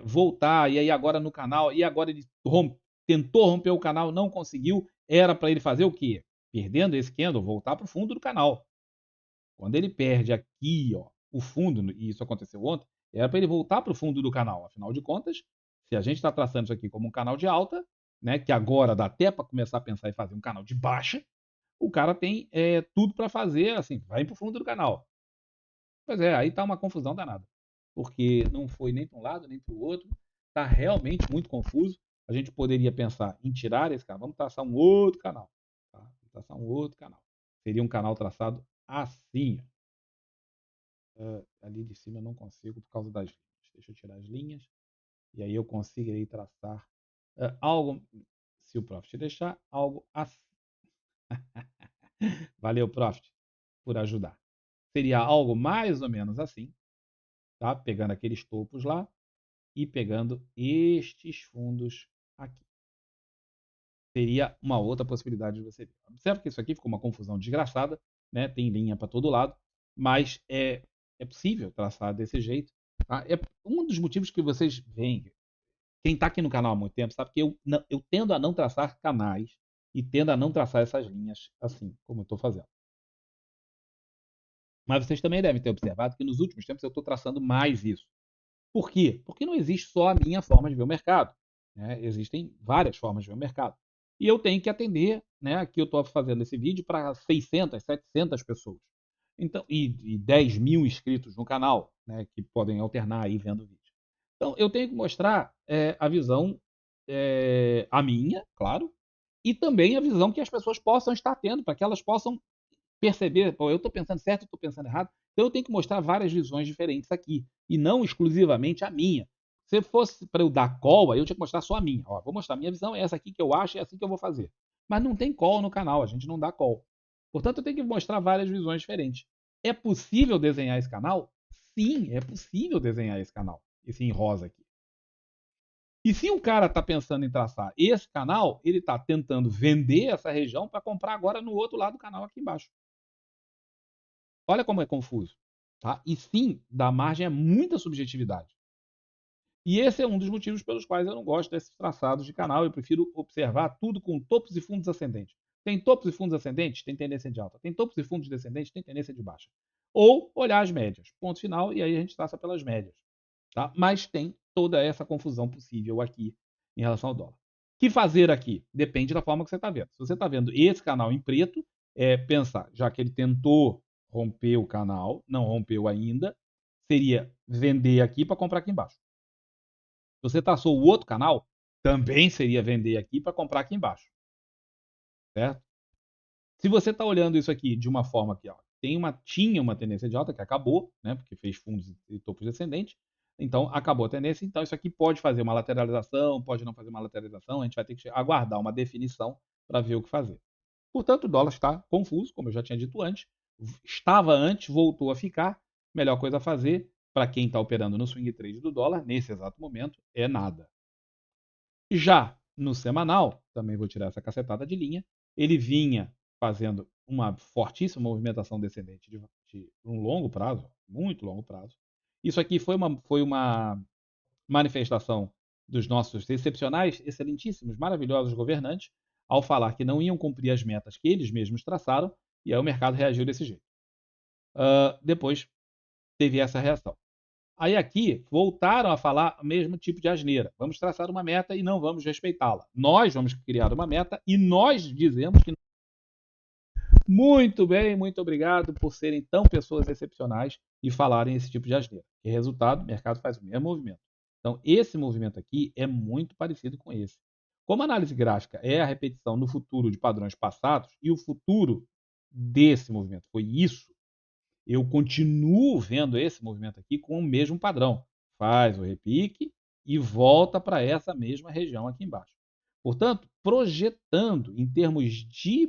voltar, e aí agora no canal, e agora ele tentou romper o canal, não conseguiu, era para ele fazer o quê? Perdendo esse candle, voltar para o fundo do canal. Quando ele perde aqui, ó, o fundo, e isso aconteceu ontem, era para ele voltar para o fundo do canal. Afinal de contas, se a gente está traçando isso aqui como um canal de alta, né, que agora dá até para começar a pensar em fazer um canal de baixa, o cara tem tudo para fazer, assim, vai para o fundo do canal. Pois é, aí tá uma confusão danada. Porque não foi nem para um lado, nem para o outro. Está realmente muito confuso. A gente poderia pensar em tirar esse canal. Vamos traçar um outro canal. Tá? Vamos traçar um outro canal. Seria um canal traçado assim. Ali de cima eu não consigo por causa das linhas. Deixa eu tirar as linhas. E aí eu conseguirei traçar algo. Se o Profit deixar, algo assim. Valeu, Profit, por ajudar. Seria algo mais ou menos assim. Tá? Pegando aqueles topos lá e pegando estes fundos aqui. Seria uma outra possibilidade de você ver. Observe que isso aqui ficou uma confusão desgraçada, né? Tem linha para todo lado, mas é possível traçar desse jeito. Tá? É um dos motivos que vocês veem. Quem está aqui no canal há muito tempo sabe que eu tendo a não traçar canais e tendo a não traçar essas linhas assim, como eu estou fazendo. Mas vocês também devem ter observado que nos últimos tempos eu estou traçando mais isso. Por quê? Porque não existe só a minha forma de ver o mercado. Né? Existem várias formas de ver o mercado. E eu tenho que atender, né? Aqui eu estou fazendo esse vídeo para 600, 700 pessoas. Então, e 10 mil inscritos no canal, né? Que podem alternar aí vendo o vídeo. Então, eu tenho que mostrar a visão, a minha, claro, e também a visão que as pessoas possam estar tendo, para que elas possam perceber, pô, eu estou pensando certo, eu estou pensando errado. Então eu tenho que mostrar várias visões diferentes aqui, e não exclusivamente a minha. Se fosse para eu dar call, aí eu tinha que mostrar só a minha. Ó, vou mostrar a minha visão, é essa aqui que eu acho, é assim que eu vou fazer. Mas não tem call no canal, a gente não dá call. Portanto, eu tenho que mostrar várias visões diferentes. É possível desenhar esse canal? Sim, é possível desenhar esse canal. Esse em rosa aqui. E se o cara está pensando em traçar esse canal, ele está tentando vender essa região para comprar agora no outro lado do canal aqui embaixo. Olha como é confuso. Tá? E sim, dá margem a muita subjetividade. E esse é um dos motivos pelos quais eu não gosto desses traçados de canal. Eu prefiro observar tudo com topos e fundos ascendentes. Tem topos e fundos ascendentes? Tem tendência de alta. Tem topos e fundos descendentes? Tem tendência de baixa. Ou olhar as médias. Ponto final, e aí a gente traça pelas médias. Tá? Mas tem toda essa confusão possível aqui em relação ao dólar. O que fazer aqui? Depende da forma que você está vendo. Se você está vendo esse canal em preto, pensar, já que ele tentou romper o canal, não rompeu ainda, seria vender aqui para comprar aqui embaixo. Se você traçou o outro canal, também seria vender aqui para comprar aqui embaixo. Certo? Se você está olhando isso aqui de uma forma que ó, tinha uma tendência de alta que acabou, né, porque fez fundos e topos descendentes, então acabou a tendência, então isso aqui pode fazer uma lateralização, pode não fazer uma lateralização, a gente vai ter que aguardar uma definição para ver o que fazer. Portanto, o dólar está confuso, como eu já tinha dito antes, estava antes, voltou a ficar, melhor coisa a fazer para quem está operando no swing trade do dólar, nesse exato momento, é nada. Já no semanal, também vou tirar essa cacetada de linha, ele vinha fazendo uma fortíssima movimentação descendente de um longo prazo, muito longo prazo. Isso aqui foi uma manifestação dos nossos excepcionais, excelentíssimos, maravilhosos governantes, ao falar que não iam cumprir as metas que eles mesmos traçaram, e aí o mercado reagiu desse jeito. Depois teve essa reação. Aí aqui voltaram a falar o mesmo tipo de asneira. Vamos traçar uma meta e não vamos respeitá-la. Nós vamos criar uma meta e nós dizemos que muito bem, muito obrigado por serem tão pessoas excepcionais e falarem esse tipo de asneira. E resultado, o mercado faz o mesmo movimento. Então, esse movimento aqui é muito parecido com esse. Como a análise gráfica é a repetição no futuro de padrões passados e o futuro desse movimento foi isso, eu continuo vendo esse movimento aqui com o mesmo padrão. Faz o repique e volta para essa mesma região aqui embaixo. Portanto, projetando em termos de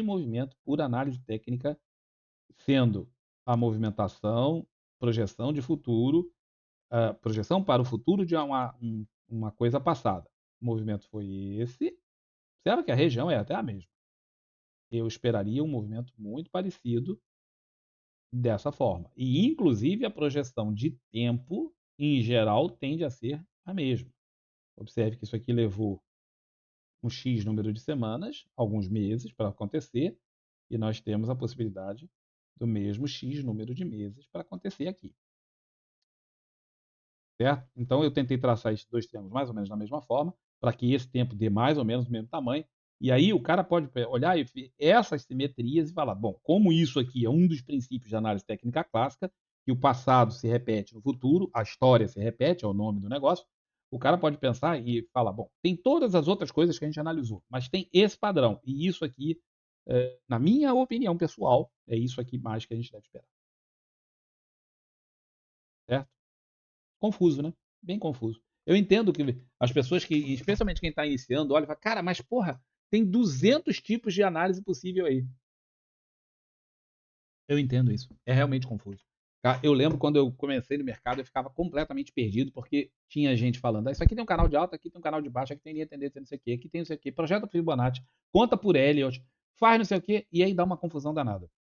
movimento por análise técnica, sendo a movimentação, projeção de futuro, projeção para o futuro de uma coisa passada. O movimento foi esse. Observa que a região é até a mesma. Eu esperaria um movimento muito parecido dessa forma. E, inclusive, a projeção de tempo, em geral, tende a ser a mesma. Observe que isso aqui levou um X número de semanas, alguns meses para acontecer, e nós temos a possibilidade do mesmo X número de meses para acontecer aqui. Certo? Então, eu tentei traçar esses dois triângulos mais ou menos da mesma forma, para que esse tempo dê mais ou menos o mesmo tamanho. E aí o cara pode olhar e ver essas simetrias e falar, bom, como isso aqui é um dos princípios de análise técnica clássica, que o passado se repete no futuro, a história se repete, é o nome do negócio, o cara pode pensar e falar, bom, tem todas as outras coisas que a gente analisou, mas tem esse padrão, e isso aqui, na minha opinião pessoal, é isso aqui mais que a gente deve esperar. Certo? Confuso, né? Bem confuso. Eu entendo que as pessoas que, especialmente quem está iniciando, olha e fala, cara, mas porra, tem 200 tipos de análise possível aí. Eu entendo isso. É realmente confuso. Tá? Eu lembro quando eu comecei no mercado, eu ficava completamente perdido, porque tinha gente falando, isso aqui tem um canal de alta, aqui tem um canal de baixo, aqui tem linha tendência, não sei o quê, aqui tem não sei o quê, projeta Fibonacci, conta por Elliott, faz não sei o quê, e aí dá uma confusão danada.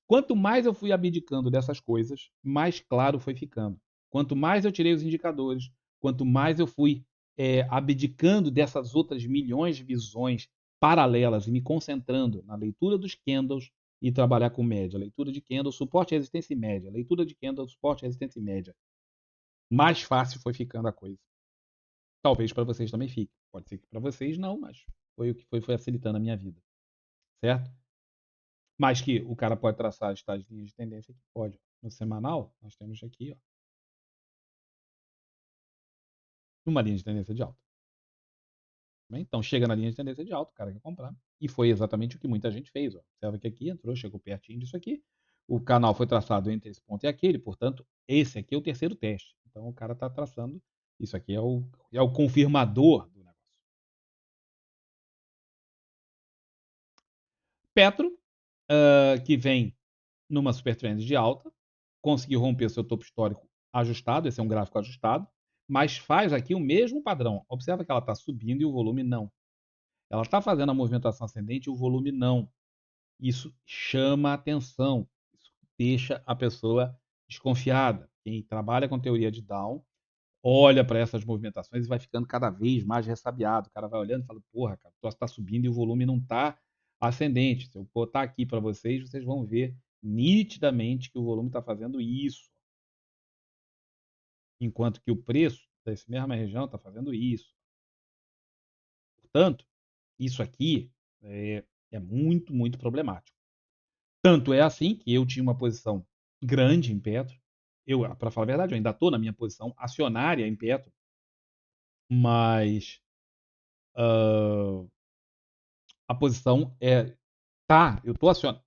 Quanto mais eu fui abdicando dessas coisas, mais claro foi ficando. Quanto mais eu tirei os indicadores, quanto mais eu fui abdicando dessas outras milhões de visões paralelas e me concentrando na leitura dos candles e trabalhar com média. Leitura de candle, suporte, resistência e média. Leitura de candle, suporte, resistência e média. Mais fácil foi ficando a coisa. Talvez para vocês também fique. Pode ser que para vocês não, mas foi o que foi facilitando a minha vida. Certo? Mas que o cara pode traçar as tais linhas de tendência aqui, pode. No semanal, nós temos aqui, ó, uma linha de tendência de alta. Então, chega na linha de tendência de alta, o cara quer comprar. E foi exatamente o que muita gente fez. Ó. Observa que aqui entrou, chegou pertinho disso aqui. O canal foi traçado entre esse ponto e aquele, portanto, esse aqui é o terceiro teste. Então, o cara está traçando. Isso aqui é o confirmador do negócio. Petro, que vem numa super trend de alta, conseguiu romper seu topo histórico ajustado, esse é um gráfico ajustado, mas faz aqui o mesmo padrão. Observa que ela está subindo e o volume não. Ela está fazendo a movimentação ascendente e o volume não. Isso chama a atenção, isso deixa a pessoa desconfiada. Quem trabalha com teoria de Down olha para essas movimentações e vai ficando cada vez mais ressabiado. O cara vai olhando e fala, porra, cara, o troço está subindo e o volume não está ascendente. Se eu botar aqui para vocês, vocês vão ver nitidamente que o volume está fazendo isso. enquanto que o preço dessa mesma região está fazendo isso. Portanto, isso aqui é muito, muito problemático. Tanto é assim que eu tinha uma posição grande em Petro. Eu, para falar a verdade, eu ainda estou na minha posição acionária em Petro, mas a posição tá, eu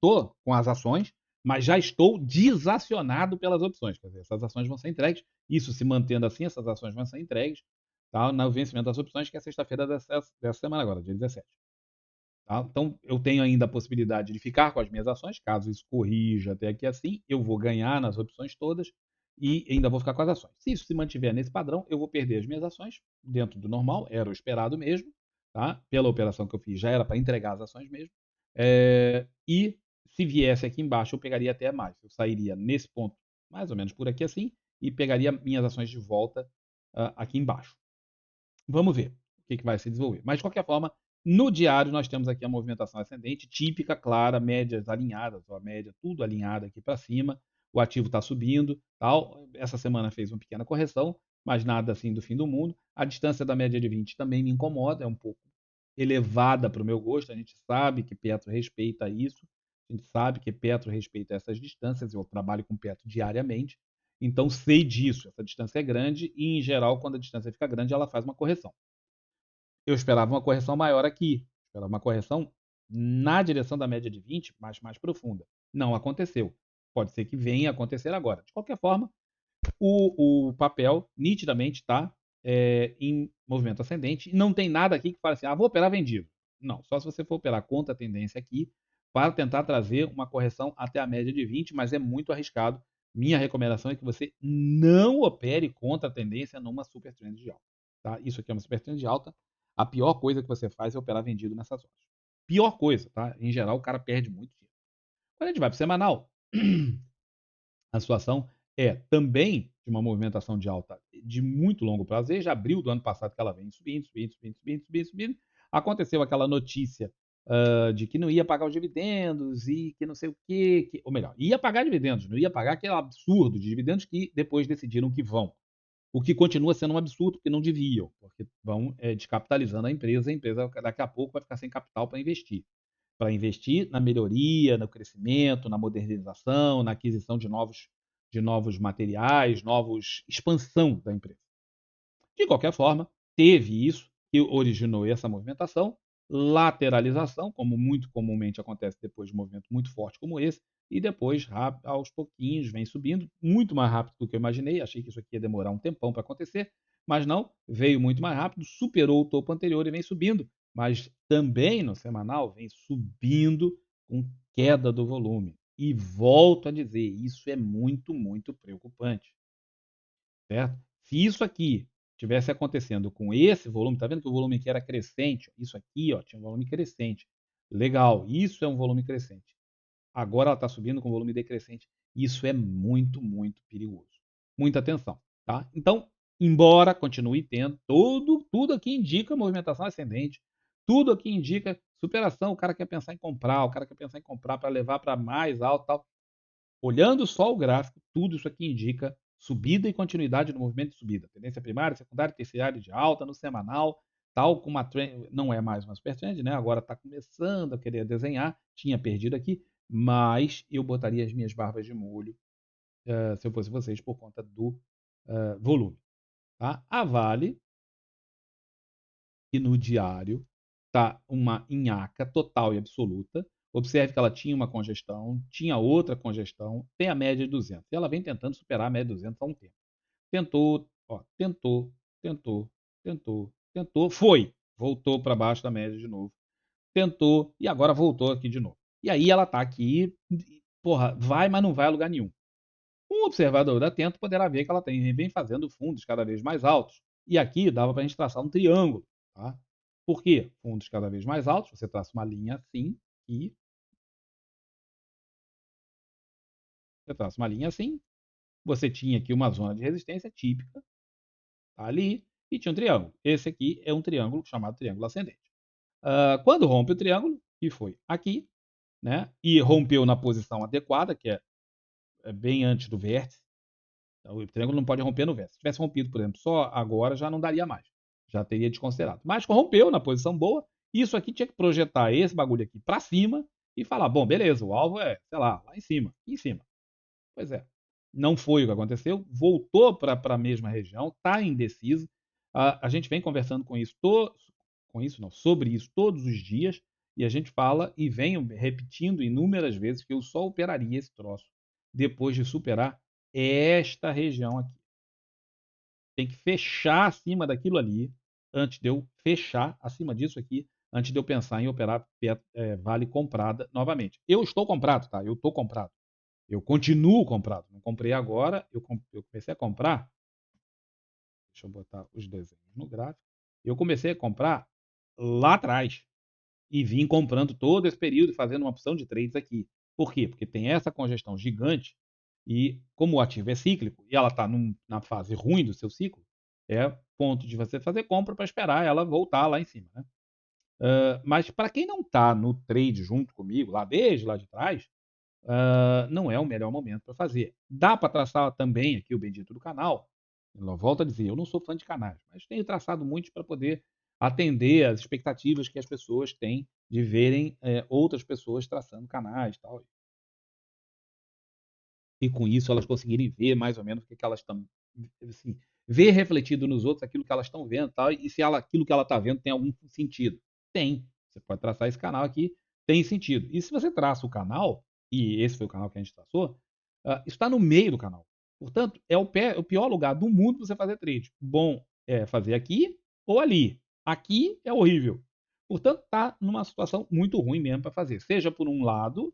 tô com as ações, mas já estou desacionado pelas opções. Quer dizer, essas ações vão ser entregues. Isso se mantendo assim, essas ações vão ser entregues, tá, no vencimento das opções, que é sexta-feira dessa semana agora, dia 17. Tá? Então, eu tenho ainda a possibilidade de ficar com as minhas ações, caso isso corrija até aqui assim, eu vou ganhar nas opções todas e ainda vou ficar com as ações. Se isso se mantiver nesse padrão, eu vou perder as minhas ações dentro do normal, era o esperado mesmo, tá? Pela operação que eu fiz, já era para entregar as ações mesmo. E se viesse aqui embaixo, eu pegaria até mais. Eu sairia nesse ponto, mais ou menos por aqui assim, e pegaria minhas ações de volta aqui embaixo. Vamos ver o que vai se desenvolver. Mas, de qualquer forma, no diário nós temos aqui a movimentação ascendente, típica, clara, médias alinhadas, ó, a média tudo alinhada aqui para cima, o ativo está subindo, tal. Essa semana fez uma pequena correção, mas nada assim do fim do mundo. A distância da média de 20 também me incomoda, é um pouco elevada para o meu gosto. A gente sabe que Petro respeita isso, a gente sabe que Petro respeita essas distâncias, eu trabalho com Petro diariamente, então sei disso, essa distância é grande e, em geral, quando a distância fica grande, ela faz uma correção. Eu esperava uma correção maior aqui, esperava uma correção na direção da média de 20, mas mais profunda. Não aconteceu. Pode ser que venha a acontecer agora. De qualquer forma, o papel nitidamente está em movimento ascendente. Não tem nada aqui que fale assim, vou operar vendido. Não, só se você for operar contra a tendência aqui para tentar trazer uma correção até a média de 20, mas é muito arriscado. Minha recomendação é que você não opere contra a tendência numa super trend de alta. Tá? Isso aqui é uma super trend de alta. A pior coisa que você faz é operar vendido nessas horas. Pior coisa, tá? Em geral, o cara perde muito dinheiro. Quando a gente vai para o semanal, a situação é também de uma movimentação de alta de muito longo prazo, desde abril do ano passado que ela vem subindo, subindo, subindo, subindo, subindo, subindo. Aconteceu aquela notícia de que não ia pagar os dividendos e que não sei o quê, ou melhor, ia pagar dividendos, não ia pagar aquele absurdo de dividendos que depois decidiram que vão. O que continua sendo um absurdo, porque não deviam, porque vão descapitalizando a empresa daqui a pouco vai ficar sem capital para investir na melhoria, no crescimento, na modernização, na aquisição de novos materiais, novos expansão da empresa. De qualquer forma, teve isso que originou essa movimentação, lateralização, como muito comumente acontece depois de um movimento muito forte como esse, e depois, aos pouquinhos, vem subindo, muito mais rápido do que eu imaginei. Achei que isso aqui ia demorar um tempão para acontecer, mas não, veio muito mais rápido, superou o topo anterior e vem subindo. Mas também no semanal vem subindo com queda do volume. E volto a dizer, isso é muito, muito preocupante. Certo? Se isso aqui tivesse acontecendo com esse volume, tá vendo que o volume aqui era crescente? Isso aqui, ó, tinha um volume crescente. Legal, isso é um volume crescente. Agora ela está subindo com volume decrescente. Isso é muito, muito perigoso. Muita atenção, tá? Então, embora continue tendo, tudo aqui indica movimentação ascendente, tudo aqui indica superação. O cara quer pensar em comprar, o cara quer pensar em comprar para levar para mais alto, tal. Olhando só o gráfico, tudo isso aqui indica subida e continuidade no movimento de subida. Tendência primária, secundária, terciária de alta no semanal, tal como a trend, não é mais uma super trend, né? Agora está começando a querer desenhar, tinha perdido aqui, mas eu botaria as minhas barbas de molho se eu fosse vocês por conta do volume. Tá? A Vale, que no diário está uma nhaca total e absoluta. Observe que ela tinha uma congestão, tinha outra congestão, tem a média de 200. E ela vem tentando superar a média de 200 há um tempo. Tentou, ó, tentou, tentou, tentou, tentou, foi. Voltou para baixo da média de novo. Tentou e agora voltou aqui de novo. E aí ela está aqui, porra, vai, mas não vai a lugar nenhum. Um observador atento poderá ver que ela vem fazendo fundos cada vez mais altos. E aqui dava para a gente traçar um triângulo. Tá? Por quê? Fundos cada vez mais altos, você traça uma linha assim e você traça uma linha assim. Você tinha aqui uma zona de resistência típica, tá ali, e tinha um triângulo. Esse aqui é um triângulo chamado triângulo ascendente. Quando rompe o triângulo, que foi aqui, né, e rompeu na posição adequada, que é bem antes do vértice, O triângulo não pode romper no verso. Se tivesse rompido, por exemplo, só agora, já não daria mais. Já teria desconsiderado. Mas rompeu na posição boa. Isso aqui tinha que projetar esse bagulho aqui para cima e falar: bom, beleza, o alvo é, sei lá em cima. Em cima. Pois é. Não foi o que aconteceu. Voltou para a mesma região. Está indeciso. A gente vem conversando com isso, não, sobre isso todos os dias. E a gente fala e vem repetindo inúmeras vezes que eu só operaria esse troço depois de superar esta região aqui. Tem que fechar acima daquilo ali, antes de eu fechar acima disso aqui, antes de eu pensar em operar vale comprada novamente. Eu estou comprado, tá? Eu estou comprado. Eu continuo comprado. Não comprei agora, eu comecei a comprar. Deixa eu botar os desenhos no gráfico. Eu comecei a comprar lá atrás e vim comprando todo esse período e fazendo uma opção de trades aqui. Por quê? Porque tem essa congestão gigante e como o ativo é cíclico e ela está na fase ruim do seu ciclo, é ponto de você fazer compra para esperar ela voltar lá em cima. Né? Mas para quem não está no trade junto comigo, lá desde lá de trás, não é o melhor momento para fazer. Dá para traçar também aqui o bendito do canal. Eu volto a dizer, eu não sou fã de canais, mas tenho traçado muitos para poder atender às expectativas que as pessoas têm de verem outras pessoas traçando canais e tal. E com isso elas conseguirem ver mais ou menos o que, que elas estão. Assim, ver refletido nos outros aquilo que elas estão vendo tal, e se aquilo que ela está vendo tem algum sentido. Tem. Você pode traçar esse canal aqui, tem sentido. E se você traça o canal, e esse foi o canal que a gente traçou, isso está no meio do canal. Portanto, é o pior lugar do mundo para você fazer trade. Bom é fazer aqui ou ali. Aqui é horrível. Portanto, está numa situação muito ruim mesmo para fazer. Seja por um lado,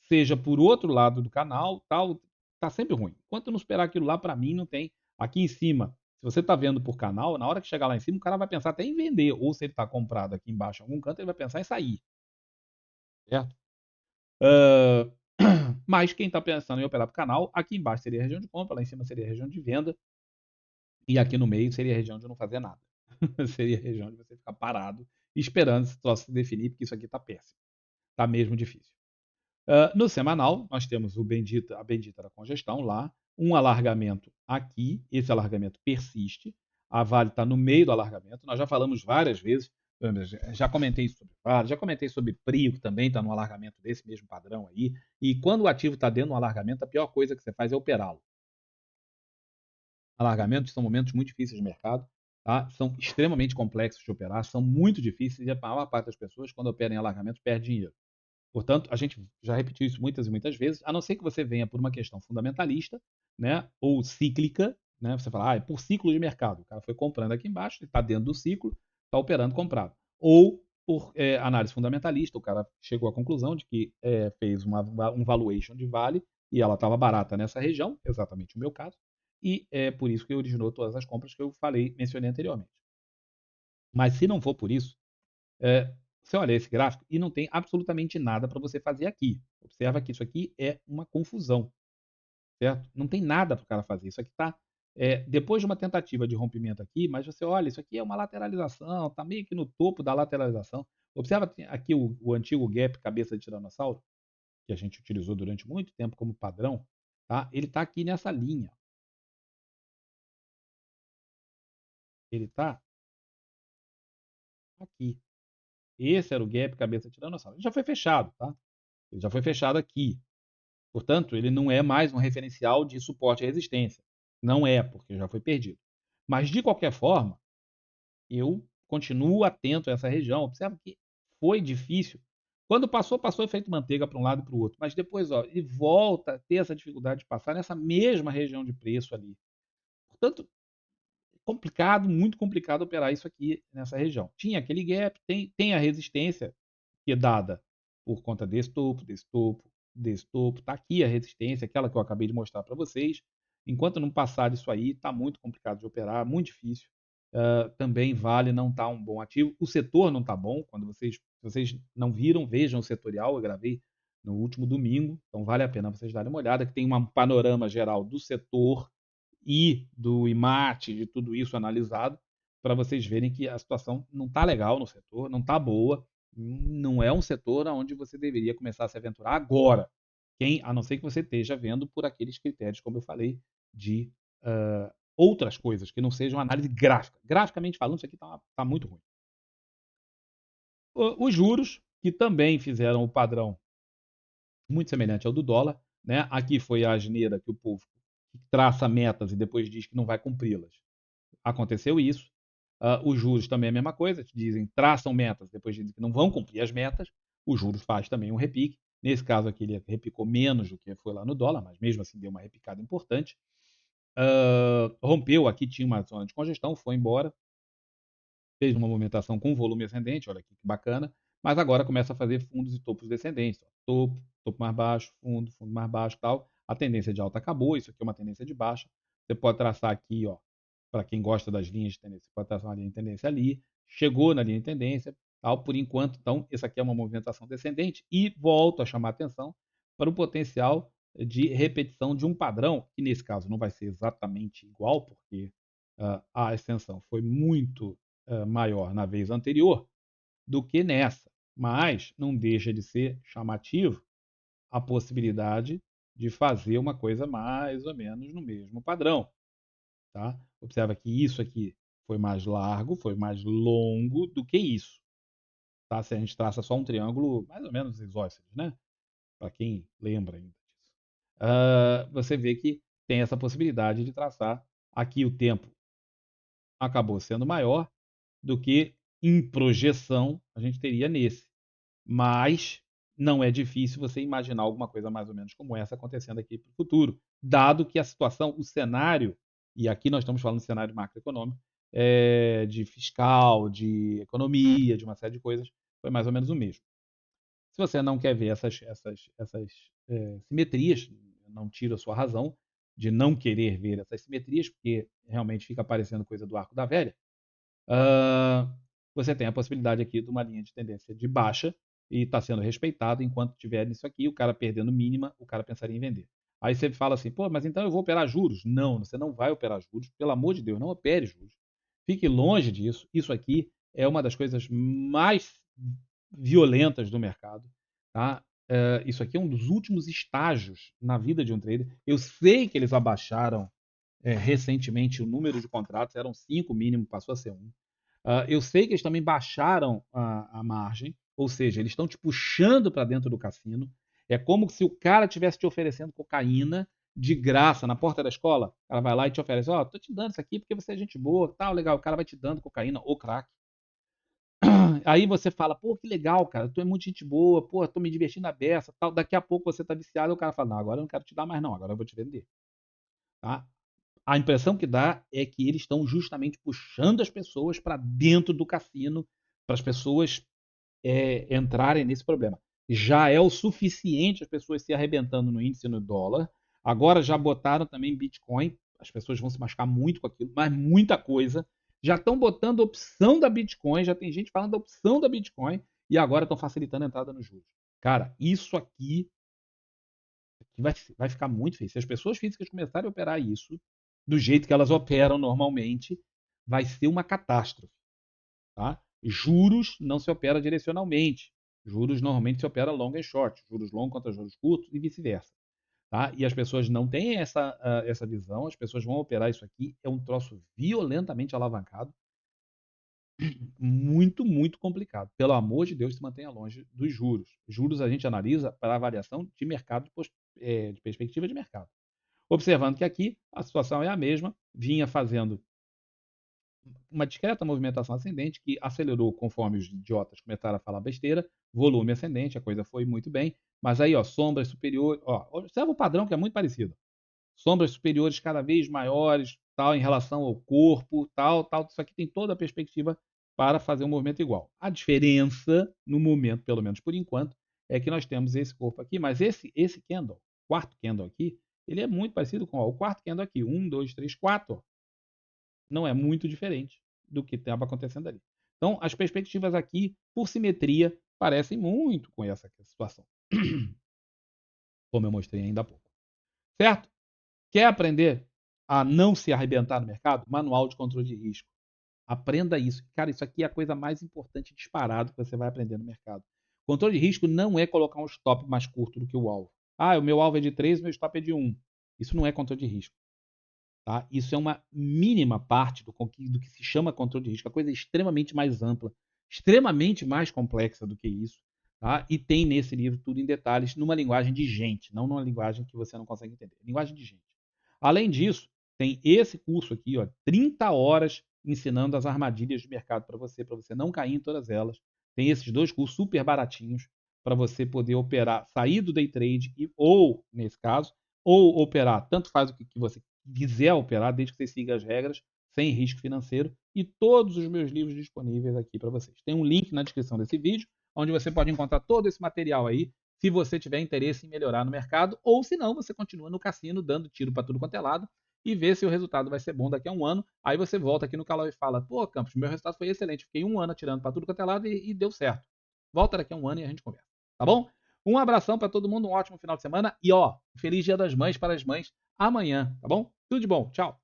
seja por outro lado do canal, tal, tá sempre ruim. Enquanto eu não esperar aquilo lá, para mim não tem. Aqui em cima, se você está vendo por canal, na hora que chegar lá em cima, o cara vai pensar até em vender. Ou se ele está comprado aqui embaixo em algum canto, ele vai pensar em sair. Certo? Uh, mas quem está pensando em operar para o canal, aqui embaixo seria a região de compra, lá em cima seria a região de venda. E aqui no meio seria a região de não fazer nada. Seria a região de você ficar parado, esperando esse troço se definir, porque isso aqui está péssimo. Está mesmo difícil. No semanal, nós temos a bendita da congestão lá, um alargamento aqui, esse alargamento persiste, a Vale está no meio do alargamento, nós já falamos várias vezes, já comentei sobre Vale, já comentei sobre Prio, que também está no alargamento desse mesmo padrão aí, e quando o ativo está dentro do alargamento, a pior coisa que você faz é operá-lo. Alargamentos são momentos muito difíceis de mercado, tá? São extremamente complexos de operar, são muito difíceis e a maior parte das pessoas, quando operam em alargamento, perde dinheiro. Portanto, a gente já repetiu isso muitas e muitas vezes, a não ser que você venha por uma questão fundamentalista, né, ou cíclica, né, você fala, é por ciclo de mercado. O cara foi comprando aqui embaixo, ele está dentro do ciclo, está operando comprado. Ou por análise fundamentalista, o cara chegou à conclusão de que fez um valuation de Vale e ela estava barata nessa região, exatamente o meu caso, e é por isso que originou todas as compras que eu mencionei anteriormente. Mas se não for por isso, você olha esse gráfico e não tem absolutamente nada para você fazer aqui. Observa que isso aqui é uma confusão, certo? Não tem nada para o cara fazer. Isso aqui está depois de uma tentativa de rompimento aqui, mas você olha, isso aqui é uma lateralização, está meio que no topo da lateralização. Observa aqui o antigo gap cabeça de tiranossauro, que a gente utilizou durante muito tempo como padrão, tá? Ele está aqui nessa linha. Ele está aqui. Esse era o gap cabeça de tiranossauro. Ele já foi fechado, tá? Ele já foi fechado aqui. Portanto, ele não é mais um referencial de suporte à resistência. Não é, porque já foi perdido. Mas, de qualquer forma, eu continuo atento a essa região. Observa que foi difícil. Quando passou, passou feito manteiga para um lado e para o outro. Mas depois, ele volta a ter essa dificuldade de passar nessa mesma região de preço ali. Portanto, complicado, muito complicado operar isso aqui nessa região. Tinha aquele gap, tem a resistência que é dada por conta desse topo, desse topo, desse topo. Está aqui a resistência, aquela que eu acabei de mostrar para vocês. Enquanto não passar disso aí, está muito complicado de operar, muito difícil. Também Vale não está um bom ativo. O setor não está bom. Quando vocês não viram, vejam o setorial. Eu gravei no último domingo, então vale a pena vocês darem uma olhada, que tem um panorama geral do setor e do IMAT, de tudo isso analisado, para vocês verem que a situação não está legal no setor, não está boa, não é um setor onde você deveria começar a se aventurar agora, a não ser que você esteja vendo por aqueles critérios, como eu falei, de outras coisas que não sejam análise gráfica. Graficamente falando, isso aqui tá muito ruim. Os juros, que também fizeram o padrão muito semelhante ao do dólar, né? Aqui foi a asneira que o povo traça metas e depois diz que não vai cumpri-las. Aconteceu isso. Os juros também é a mesma coisa, dizem, traçam metas, depois dizem que não vão cumprir as metas. Os juros faz também um repique. Nesse caso aqui, ele repicou menos do que foi lá no dólar, mas mesmo assim deu uma repicada importante. Rompeu, aqui tinha uma zona de congestão, foi embora, fez uma movimentação com volume ascendente, olha aqui que bacana, mas agora começa a fazer fundos e topos descendentes. Ó. Topo mais baixo, fundo mais baixo tal. A tendência de alta acabou, isso aqui é uma tendência de baixa. Você pode traçar aqui, ó, para quem gosta das linhas de tendência, você pode traçar uma linha de tendência ali, chegou na linha de tendência, tal, por enquanto, então, essa aqui é uma movimentação descendente e volto a chamar a atenção para o potencial de repetição de um padrão, que nesse caso não vai ser exatamente igual, porque a extensão foi muito maior na vez anterior do que nessa. Mas não deixa de ser chamativo a possibilidade de fazer uma coisa mais ou menos no mesmo padrão. Tá? Observa que isso aqui foi mais largo, foi mais longo do que isso. Tá? Se a gente traça só um triângulo, mais ou menos isósceles, né? Para quem lembra ainda disso. Você vê que tem essa possibilidade de traçar. Aqui o tempo acabou sendo maior do que em projeção a gente teria nesse. Mas não é difícil você imaginar alguma coisa mais ou menos como essa acontecendo aqui para o futuro, dado que a situação, o cenário, e aqui nós estamos falando de cenário macroeconômico, de fiscal, de economia, de uma série de coisas, foi mais ou menos o mesmo. Se você não quer ver essas simetrias, não tira a sua razão de não querer ver essas simetrias, porque realmente fica parecendo coisa do arco da velha. Ah, você tem a possibilidade aqui de uma linha de tendência de baixa e está sendo respeitado enquanto tiver nisso aqui, o cara perdendo mínima, o cara pensaria em vender. Aí você fala assim, pô, mas então eu vou operar juros? Não, você não vai operar juros, pelo amor de Deus, não opere juros. Fique longe disso. Isso aqui é uma das coisas mais violentas do mercado, tá? Isso aqui é um dos últimos estágios na vida de um trader. Eu sei que eles abaixaram recentemente o número de contratos, eram 5 mínimo, passou a ser 1. Eu sei que eles também baixaram a margem, ou seja, eles estão te puxando para dentro do cassino. É como se o cara estivesse te oferecendo cocaína de graça na porta da escola. O cara vai lá e te oferece: Ó, tô te dando isso aqui porque você é gente boa, tal, legal. O cara vai te dando cocaína ou crack. Aí você fala: pô, que legal, cara, tu é muito gente boa, pô, tô me divertindo a beça, tal. Daqui a pouco você tá viciado e o cara fala: não, agora eu não quero te dar mais, não, agora eu vou te vender. Tá? A impressão que dá é que eles estão justamente puxando as pessoas para dentro do cassino, para as pessoas entrarem nesse problema. Já é o suficiente as pessoas se arrebentando no índice no dólar. Agora já botaram também Bitcoin. As pessoas vão se machucar muito com aquilo, mas muita coisa. Já estão botando a opção da Bitcoin, já tem gente falando da opção da Bitcoin e agora estão facilitando a entrada nos juros. Cara, isso aqui vai ficar muito feio. Se as pessoas físicas começarem a operar isso do jeito que elas operam normalmente, vai ser uma catástrofe. Tá? Juros não se opera direcionalmente. Juros normalmente se opera long and short. Juros longos contra juros curtos e vice-versa. Tá? E as pessoas não têm essa visão, as pessoas vão operar isso aqui. É um troço violentamente alavancado, muito, muito complicado. Pelo amor de Deus, se mantenha longe dos juros. Juros a gente analisa para avaliação de mercado, de perspectiva de mercado. Observando que aqui a situação é a mesma, vinha fazendo uma discreta movimentação ascendente que acelerou conforme os idiotas começaram a falar besteira, volume ascendente, a coisa foi muito bem, mas aí, ó, sombras superiores, ó, observa o padrão que é muito parecido. Sombras superiores cada vez maiores, tal, em relação ao corpo, tal, isso aqui tem toda a perspectiva para fazer um movimento igual. A diferença, no momento, pelo menos por enquanto, é que nós temos esse corpo aqui, mas esse candle, quarto candle aqui, ele é muito parecido com ó, o quarto candle aqui, 1, 2, 3, 4, não é muito diferente do que estava acontecendo ali. Então, as perspectivas aqui, por simetria, parecem muito com essa situação, como eu mostrei ainda há pouco. Certo? Quer aprender a não se arrebentar no mercado? Manual de controle de risco. Aprenda isso. Cara, isso aqui é a coisa mais importante disparado que você vai aprender no mercado. Controle de risco não é colocar um stop mais curto do que o alvo. Ah, o meu alvo é de 3, o meu stop é de 1. Isso não é controle de risco. Tá? Isso é uma mínima parte do que se chama controle de risco. A coisa é extremamente mais ampla, extremamente mais complexa do que isso. Tá? E tem nesse livro tudo em detalhes, numa linguagem de gente, não numa linguagem que você não consegue entender. Linguagem de gente. Além disso, tem esse curso aqui, ó, 30 horas ensinando as armadilhas de mercado para você não cair em todas elas. Tem esses dois cursos super baratinhos para você poder operar, sair do day trade ou, nesse caso, ou operar, tanto faz o que você quiser operar, desde que você siga as regras, sem risco financeiro, e todos os meus livros disponíveis aqui para vocês. Tem um link na descrição desse vídeo, onde você pode encontrar todo esse material aí, se você tiver interesse em melhorar no mercado, ou se não, você continua no cassino dando tiro para tudo quanto é lado e vê se o resultado vai ser bom daqui a um ano. Aí você volta aqui no canal e fala: pô, Campos, meu resultado foi excelente, fiquei um ano atirando para tudo quanto é lado e deu certo. Volta daqui a um ano e a gente conversa, tá bom? Um abração para todo mundo, um ótimo final de semana e ó, feliz Dia das Mães para as mães amanhã, tá bom? Tudo de bom, tchau!